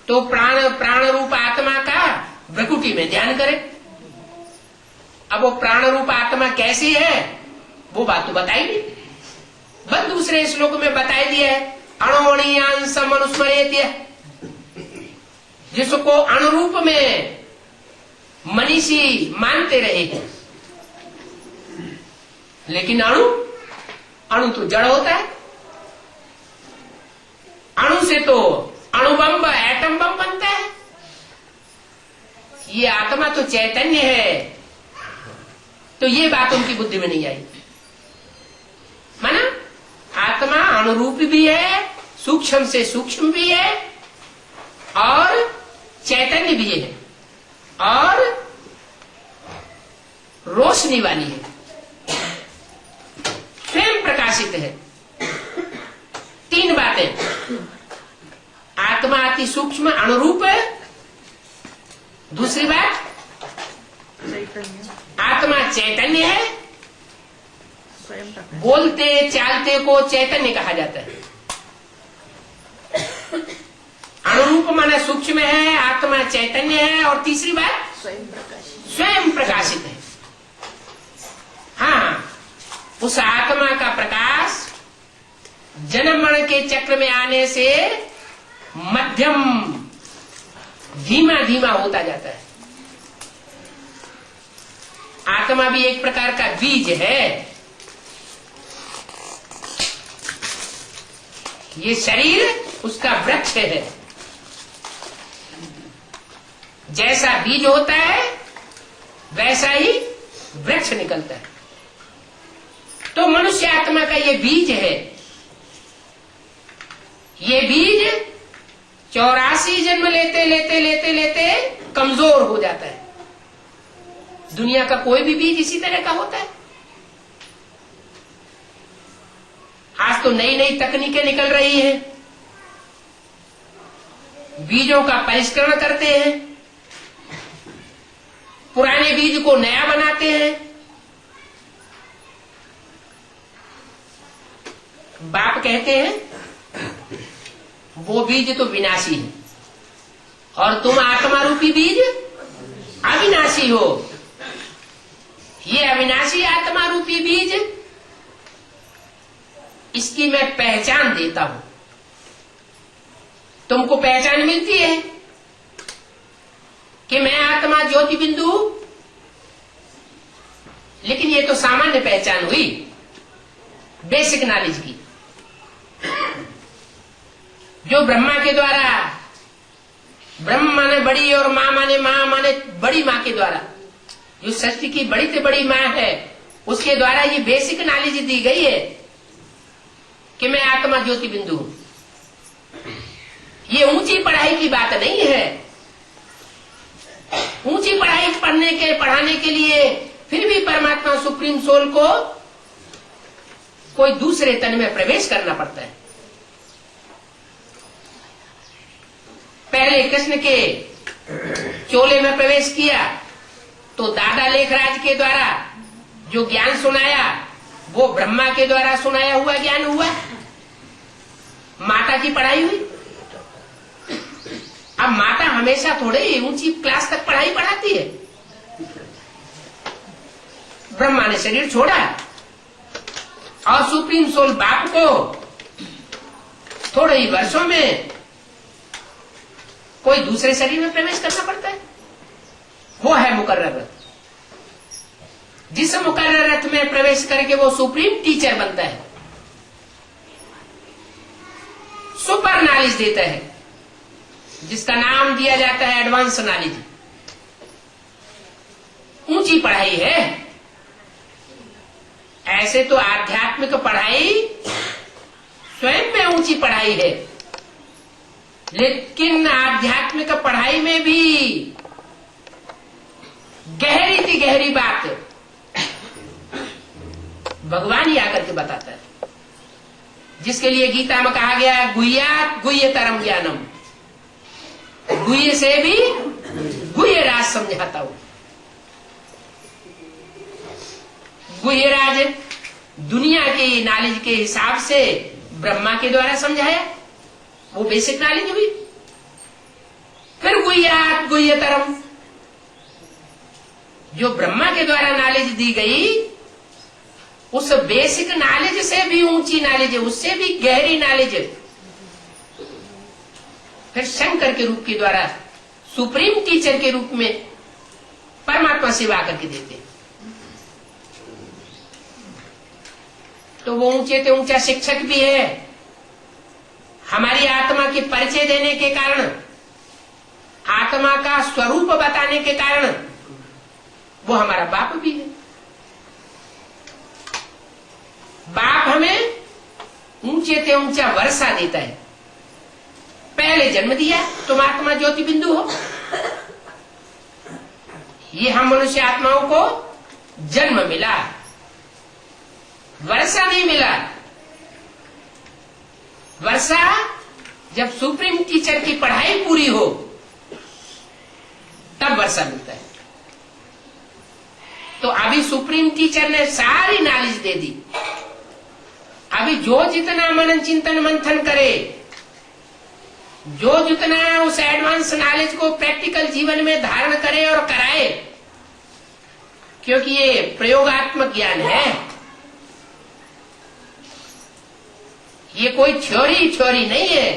तो प्राण रूप आत्मा का भ्रकुटी में ध्यान करे। अब वो प्राण रूप आत्मा कैसी है वो बात तो बताई नहीं, बस दूसरे श्लोक में बताई दिया है। अणोणीयांश मनुस्मरेत्य, जिसको अणुरूप में मनीषी मानते रहे। लेकिन अणु तो जड़ होता है। अणु से तो अणुबम एटम बम बनता है। ये आत्मा तो चैतन्य है। तो ये बात उनकी बुद्धि में नहीं आई। माना आत्मा अणुरूप भी है, सूक्ष्म से सूक्ष्म भी है और चैतन्य भी है और रोशनी वाली है, स्वयं प्रकाशित है। तीन बातें, आत्मा अति सूक्ष्म अणुरूप है। दूसरी बात, आत्मा चैतन्य है। बोलते चालते को चैतन्य कहा जाता है। अणुरूप माने सूक्ष्म है, आत्मा चैतन्य है और तीसरी बात स्वयं प्रकाशित है। हाँ, उस आत्मा का प्रकाश जन्म मरण के चक्र में आने से मध्यम धीमा धीमा होता जाता है। आत्मा भी एक प्रकार का बीज है। ये शरीर उसका वृक्ष है। जैसा बीज होता है वैसा ही वृक्ष निकलता है। तो मनुष्य आत्मा का ये बीज है। ये बीज 84 जन्म लेते लेते लेते लेते कमजोर हो जाता है। दुनिया का कोई भी बीज इसी तरह का होता है। तो नई नई तकनीकें निकल रही हैं, बीजों का परिष्करण करते हैं, पुराने बीज को नया बनाते हैं। बाप कहते हैं वो बीज तो विनाशी है और तुम आत्मा रूपी बीज अविनाशी हो। ये अविनाशी आत्मा रूपी बीज, इसकी मैं पहचान देता हूं। तुमको पहचान मिलती है कि मैं आत्मा ज्योति बिंदु हूं, लेकिन ये तो सामान्य पहचान हुई, बेसिक नॉलेज की, जो ब्रह्मा के द्वारा, ब्रह्म माने बड़ी और मां माने बड़ी मां के द्वारा, जो सृष्टि की बड़ी से बड़ी मां है, उसके द्वारा ये बेसिक नॉलेज दी गई है कि मैं आत्मा ज्योति बिंदु हूं। ये ऊंची पढ़ाई की बात नहीं है। ऊंची पढ़ाई पढ़ाने के लिए फिर भी परमात्मा सुप्रीम सोल को कोई दूसरे तन में प्रवेश करना पड़ता है। पहले कृष्ण के चोले में प्रवेश किया तो दादा लेखराज के द्वारा जो ज्ञान सुनाया वो ब्रह्मा के द्वारा सुनाया हुआ ज्ञान हुआ, माता की पढ़ाई हुई। अब माता हमेशा थोड़े ही ऊंची क्लास तक पढ़ाई पढ़ाती है। ब्रह्मा ने शरीर छोड़ा और सुप्रीम सोल बाप को थोड़े ही वर्षों में कोई दूसरे शरीर में प्रवेश करना पड़ता है। वो है मुकर्रर रथ। जिस मुकर्रर रथ में प्रवेश करके वो सुप्रीम टीचर बनता है, सुपर नॉलेज देता है, जिसका नाम दिया जाता है एडवांस नॉलेज। ऊंची पढ़ाई है। ऐसे तो आध्यात्मिक पढ़ाई स्वयं में ऊंची पढ़ाई है, लेकिन आध्यात्मिक पढ़ाई में भी गहरी सी गहरी बात भगवान ही आकर के बताता है, जिसके लिए गीता में कहा गया गुह्यात् गुह्यतरम ज्ञानम, गुह्य से भी गुह्यराज समझाता हूं। गुह्यराज दुनिया के नॉलेज के हिसाब से ब्रह्मा के द्वारा समझाया, वो बेसिक नॉलेज हुई। फिर गुह्यात् गुह्यतरम, जो ब्रह्मा के द्वारा नॉलेज दी गई, उस बेसिक नॉलेज से भी ऊंची नॉलेज है, उससे भी गहरी नॉलेज है। फिर शंकर के रूप के द्वारा सुप्रीम टीचर के रूप में परमात्मा सेवा करके देते। तो वो ऊंचे से ऊंचा शिक्षक भी है। हमारी आत्मा के परिचय देने के कारण, आत्मा का स्वरूप बताने के कारण वो हमारा बाप भी है। बाप हमें ऊंचे से ऊंचा वर्षा देता है। पहले जन्म दिया, तुम आत्मा ज्योति बिंदु हो। ये हम मनुष्य आत्माओं को जन्म मिला, वर्षा नहीं मिला। वर्षा जब सुप्रीम टीचर की पढ़ाई पूरी हो तब वर्षा मिलता है। तो अभी सुप्रीम टीचर ने सारी नॉलेज दे दी। अभी जो जितना मनन चिंतन मंथन करे, जो जितना उस एडवांस नॉलेज को प्रैक्टिकल जीवन में धारण करे और कराए, क्योंकि ये प्रयोगात्मक ज्ञान है, ये कोई थ्योरी नहीं है।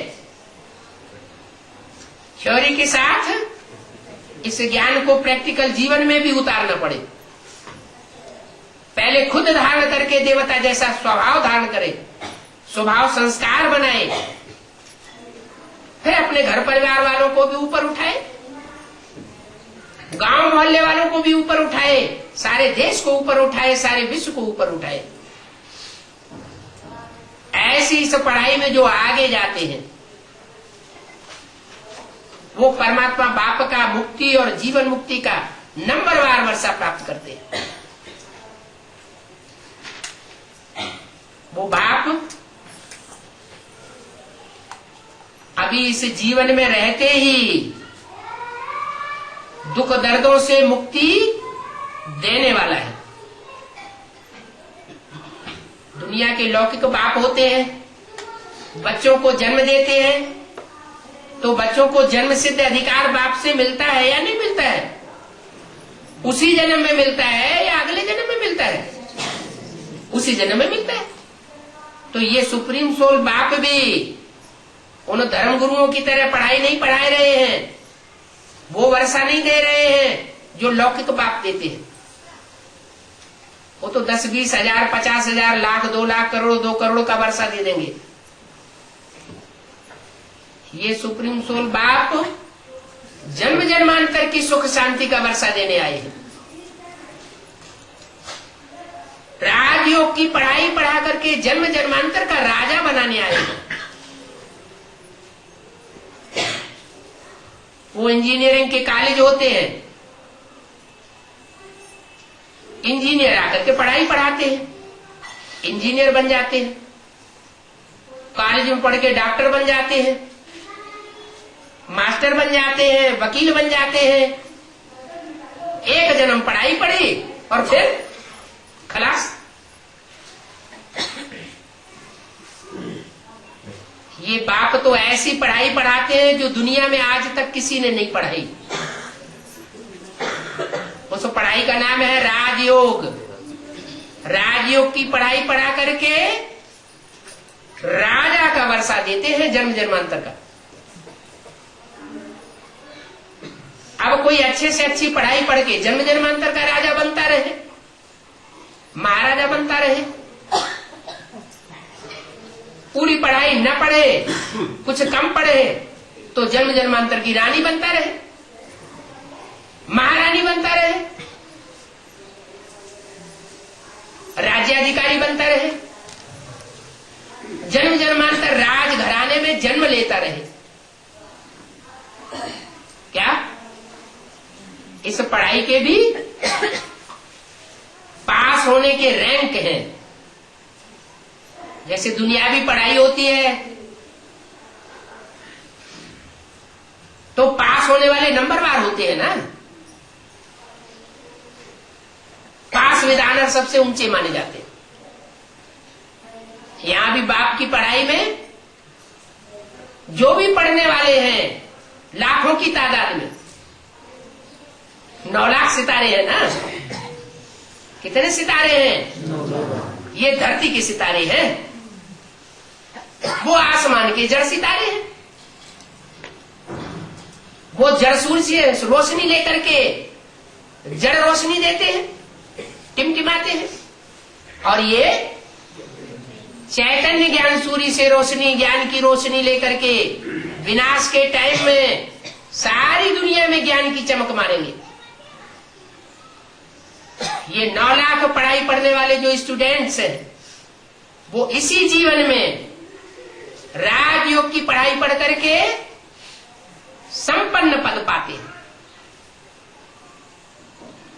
थ्योरी के साथ इस ज्ञान को प्रैक्टिकल जीवन में भी उतारना पड़े। पहले खुद धारण करके देवता जैसा स्वभाव धारण करे, स्वभाव संस्कार बनाए, फिर अपने घर परिवार वालों को भी ऊपर उठाए, गांव मोहल्ले वालों को भी ऊपर उठाए, सारे देश को ऊपर उठाए, सारे विश्व को ऊपर उठाए। ऐसी इस पढ़ाई में जो आगे जाते हैं वो परमात्मा बाप का मुक्ति और जीवन मुक्ति का नंबरवार वर्षा प्राप्त करते हैं। वो बाप अभी इस जीवन में रहते ही दुख दर्दों से मुक्ति देने वाला है। दुनिया के लौकिक बाप होते हैं, बच्चों को जन्म देते हैं, तो बच्चों को जन्म सिद्ध अधिकार बाप से मिलता है या नहीं मिलता है? उसी जन्म में मिलता है या अगले जन्म में मिलता है? उसी जन्म में मिलता है। तो ये सुप्रीम सोल बाप भी उन धर्म गुरुओं की तरह पढ़ाई नहीं पढ़ा रहे हैं, वो वर्षा नहीं दे रहे हैं जो लौकिक बाप देते हैं। वो तो 10-20 हजार 50 हजार लाख 2 लाख करोड़ 2 करोड़ का वर्षा दे देंगे। ये सुप्रीम सोल बाप जन्म जन्मांतर की सुख शांति का वर्षा देने आए हैं। राजयोग की पढ़ाई पढ़ा करके जन्म जन्मांतर का राजा बनाने आए हैं। वो इंजीनियरिंग के कॉलेज होते हैं, इंजीनियर आकर के पढ़ाई पढ़ाते हैं, इंजीनियर बन जाते हैं। कॉलेज में पढ़ के डॉक्टर बन जाते हैं, मास्टर बन जाते हैं, वकील बन जाते हैं। एक जन्म पढ़ाई पढ़ी और फिर खलास। ये बाप तो ऐसी पढ़ाई पढ़ाते हैं जो दुनिया में आज तक किसी ने नहीं पढ़ाई। उस पढ़ाई का नाम है राजयोग। राजयोग की पढ़ाई पढ़ा करके राजा का वर्षा देते हैं जन्म जन्मांतर का। अब कोई अच्छे से अच्छी पढ़ाई पढ़ के जन्म जन्मांतर का राजा बनता रहे, महाराजा बनता रहे। पूरी पढ़ाई न पढ़े, कुछ कम पढ़े, तो जन्म जन्मांतर की रानी बनता रहे, महारानी बनता रहे, राज्याधिकारी बनता रहे, जन्म जन्मांतर राज घराने में जन्म लेता रहे। क्या इस पढ़ाई के भी पास होने के रैंक हैं? जैसे दुनियावी पढ़ाई होती है तो पास होने वाले नंबरवार होते हैं ना। पास विधानर सबसे ऊंचे माने जाते हैं। यहां भी बाप की पढ़ाई में जो भी पढ़ने वाले हैं लाखों की तादाद में, 9 लाख सितारे हैं ना। कितने सितारे हैं? ये धरती के सितारे हैं, वो आसमान के जड़ सितारे हैं। वो जड़ सूर्य से रोशनी लेकर के जड़ रोशनी देते हैं, टिमटिमाते हैं। और ये चैतन्य ज्ञान सूर्य से रोशनी, ज्ञान की रोशनी लेकर के विनाश के टाइम में सारी दुनिया में ज्ञान की चमक मारेंगे। ये 9 लाख पढ़ाई पढ़ने वाले जो स्टूडेंट्स हैं, वो इसी जीवन में राजयोग की पढ़ाई पढ़ करके संपन्न पद पाते हैं।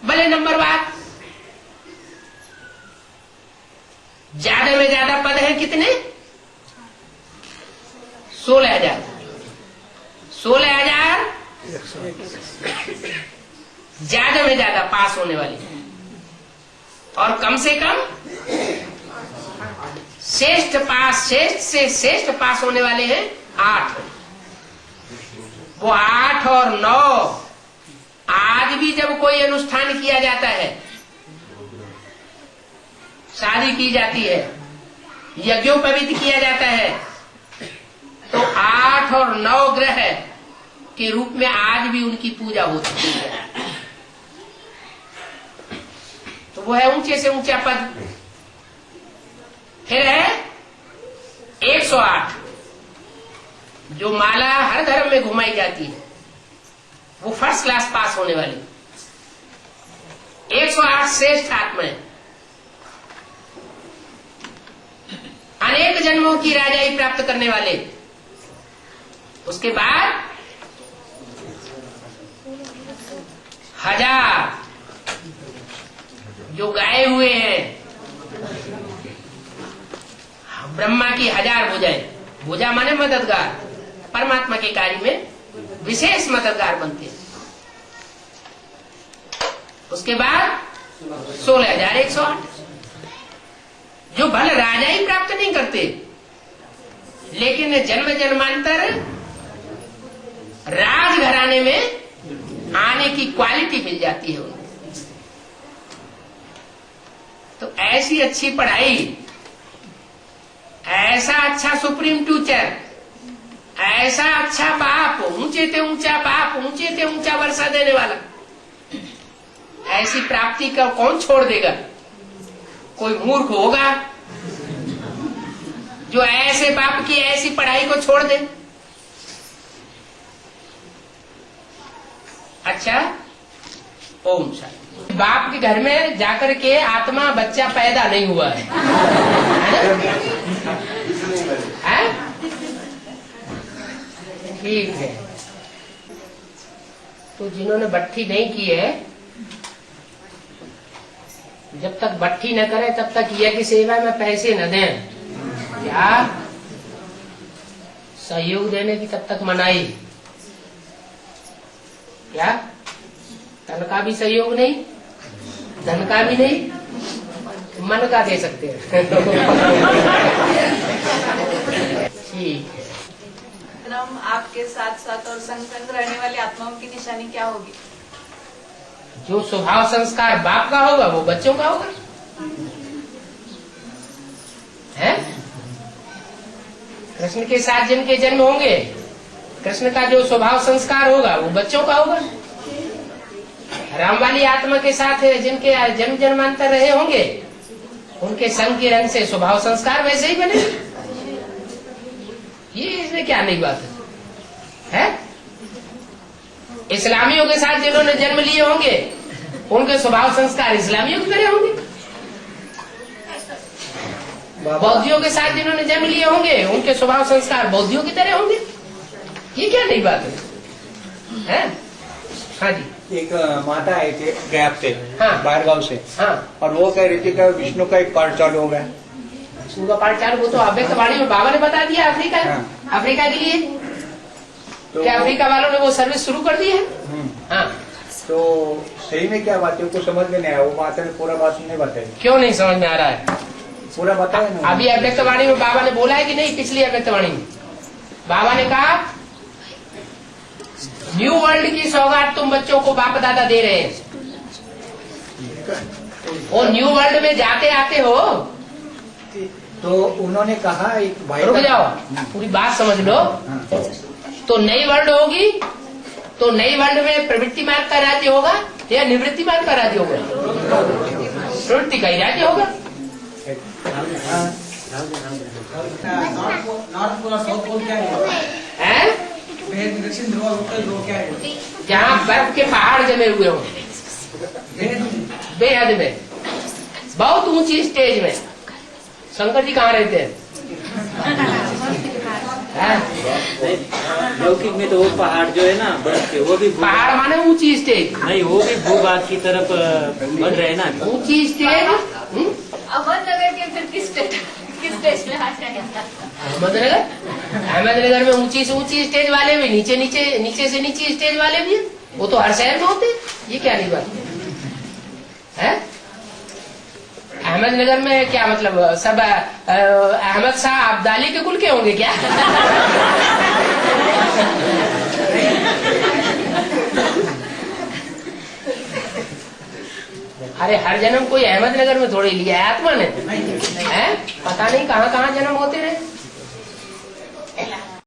भले नंबर बात ज्यादा में ज्यादा पद है कितने? 16,000। 16,000 ज्यादा में ज्यादा पास होने वाले, और कम से कम श्रेष्ठ पास, श्रेष्ठ से श्रेष्ठ पास होने वाले हैं 8। वो 8 और 9 आज भी जब कोई अनुष्ठान किया जाता है, शादी की जाती है, यज्ञोपवीत किया जाता है, तो 8 और 9 ग्रह के रूप में आज भी उनकी पूजा होती है। तो वो है ऊंचे से ऊंचा पद। फिर है 108 जो माला हर धर्म में घुमाई जाती है, वो फर्स्ट क्लास पास होने वाली 108 श्रेष्ठ आत्माएं, अनेक जन्मों की राजाई प्राप्त करने वाले। उसके बाद 1000 जो गाए हुए हैं, ब्रह्मा की 1000 भुजाएं। भुजा माने मददगार, परमात्मा के कार्य में विशेष मददगार बनते हैं। उसके बाद 16,108 जो भल राजा ही प्राप्त नहीं करते, लेकिन जन्म जन्मांतर राजघराने में आने की क्वालिटी मिल जाती है उनको। तो ऐसी अच्छी पढ़ाई, ऐसा अच्छा सुप्रीम टीचर, ऐसा अच्छा बाप, ऊंचे ते ऊंचा बाप, ऊंचे ते ऊंचा वर्षा देने वाला, ऐसी प्राप्ति का कौन छोड़ देगा? कोई मूर्ख होगा जो ऐसे बाप की ऐसी पढ़ाई को छोड़ दे। अच्छा, ओम शांति। बाप के घर में जाकर के आत्मा बच्चा पैदा नहीं हुआ है, है? ठीक है। तो जिन्होंने भट्ठी नहीं की है, जब तक भट्ठी न करे तब तक यज्ञ सेवा में पैसे न दें। क्या सहयोग देने की तब तक मनाही? क्या तन का भी सहयोग नहीं, धन का भी नहीं, मन का दे सकते हैं। ठीक है। आपके साथ साथ और संग संग रहने वाली आत्माओं की निशानी क्या होगी? जो स्वभाव संस्कार बाप का होगा वो बच्चों का होगा, है? कृष्ण के साथ जिनके जन्म होंगे, कृष्ण का जो स्वभाव संस्कार होगा वो बच्चों का होगा। राम वाली आत्मा के साथ जिनके जन्म जन्मांतर रहे होंगे, उनके संग के रंग से स्वभाव संस्कार वैसे ही बने। ये इसमें क्या नई बात है? इस्लामियों के साथ जिन्होंने जन्म लिए होंगे, उनके स्वभाव संस्कार इस्लामियों की तरह होंगे। बौद्धियों के साथ जिन्होंने जन्म लिए होंगे, उनके स्वभाव संस्कार बौद्धियों की तरह होंगे। ये क्या नई बात है? हाँ जी। एक माता आई थी गैप से, हाँ। बाहर गाँव से, हाँ। और वो कह रही थी कि विष्णु का एक पार्ट चालू हो गया। विष्णु का पार्ट चालू, वो तो अव्यक्त वाणी में बाबा ने बता दिया। अफ्रीका, हाँ। अफ्रीका के लिए तो क्या अफ्रीका वालों ने वो सर्विस शुरू कर दी है? हाँ। तो सही में क्या बात है, उनको समझ में नहीं आया। वो माता ने पूरा बात नहीं बताई। क्यों नहीं समझ में आ रहा है? पूरा बताया ना। अभी अव्यक्त वाणी में बाबा ने बोला है कि नहीं? पिछली अव्यक्त वाणी में बाबा ने कहा न्यू वर्ल्ड की सौगात तुम बच्चों को बाप दादा दे रहे हैं। वो न्यू वर्ल्ड में जाते आते हो। तो उन्होंने कहा एक भाई, रुक जाओ, पूरी बात समझ लो। तो नई वर्ल्ड होगी, तो नई वर्ल्ड में प्रवृत्ति मार्ग का राज्य होगा या निवृत्ति मार्ग का राज्य होगा? प्रवृत्ति का ही राज्य होगा। नॉर्थ पोल साउथ पोल क्या है? दक्षिण ध्रुव उत्तर ध्रुव क्या है? जहाँ बर्फ के पहाड़ जमे हुए हो, बेहद में, बहुत ऊंची स्टेज में। शंकर जी कहाँ रहते हैं? लौकिक में तो वो पहाड़ जो है ना बर्फ के, वो भी पहाड़ माने ऊंची स्टेज नहीं, वो भी भूभाग की तरफ बन रहे ना। ऊंची स्टेज। अहमदनगर के फिर किस स्टेज में आ जाएगा? अहमदनगर में ऊंची से ऊंची स्टेज वाले भी, नीचे से नीचे स्टेज वाले भी। वो तो हर शहर में होते। ये क्या नहीं बात है? अहमदनगर में क्या मतलब सब अहमद शाह अब्दाली के कुल के होंगे क्या? अरे हर जन्म कोई अहमदनगर में थोड़ी लिया है आत्मा ने, है? पता नहीं कहाँ कहाँ जन्म होते रहे।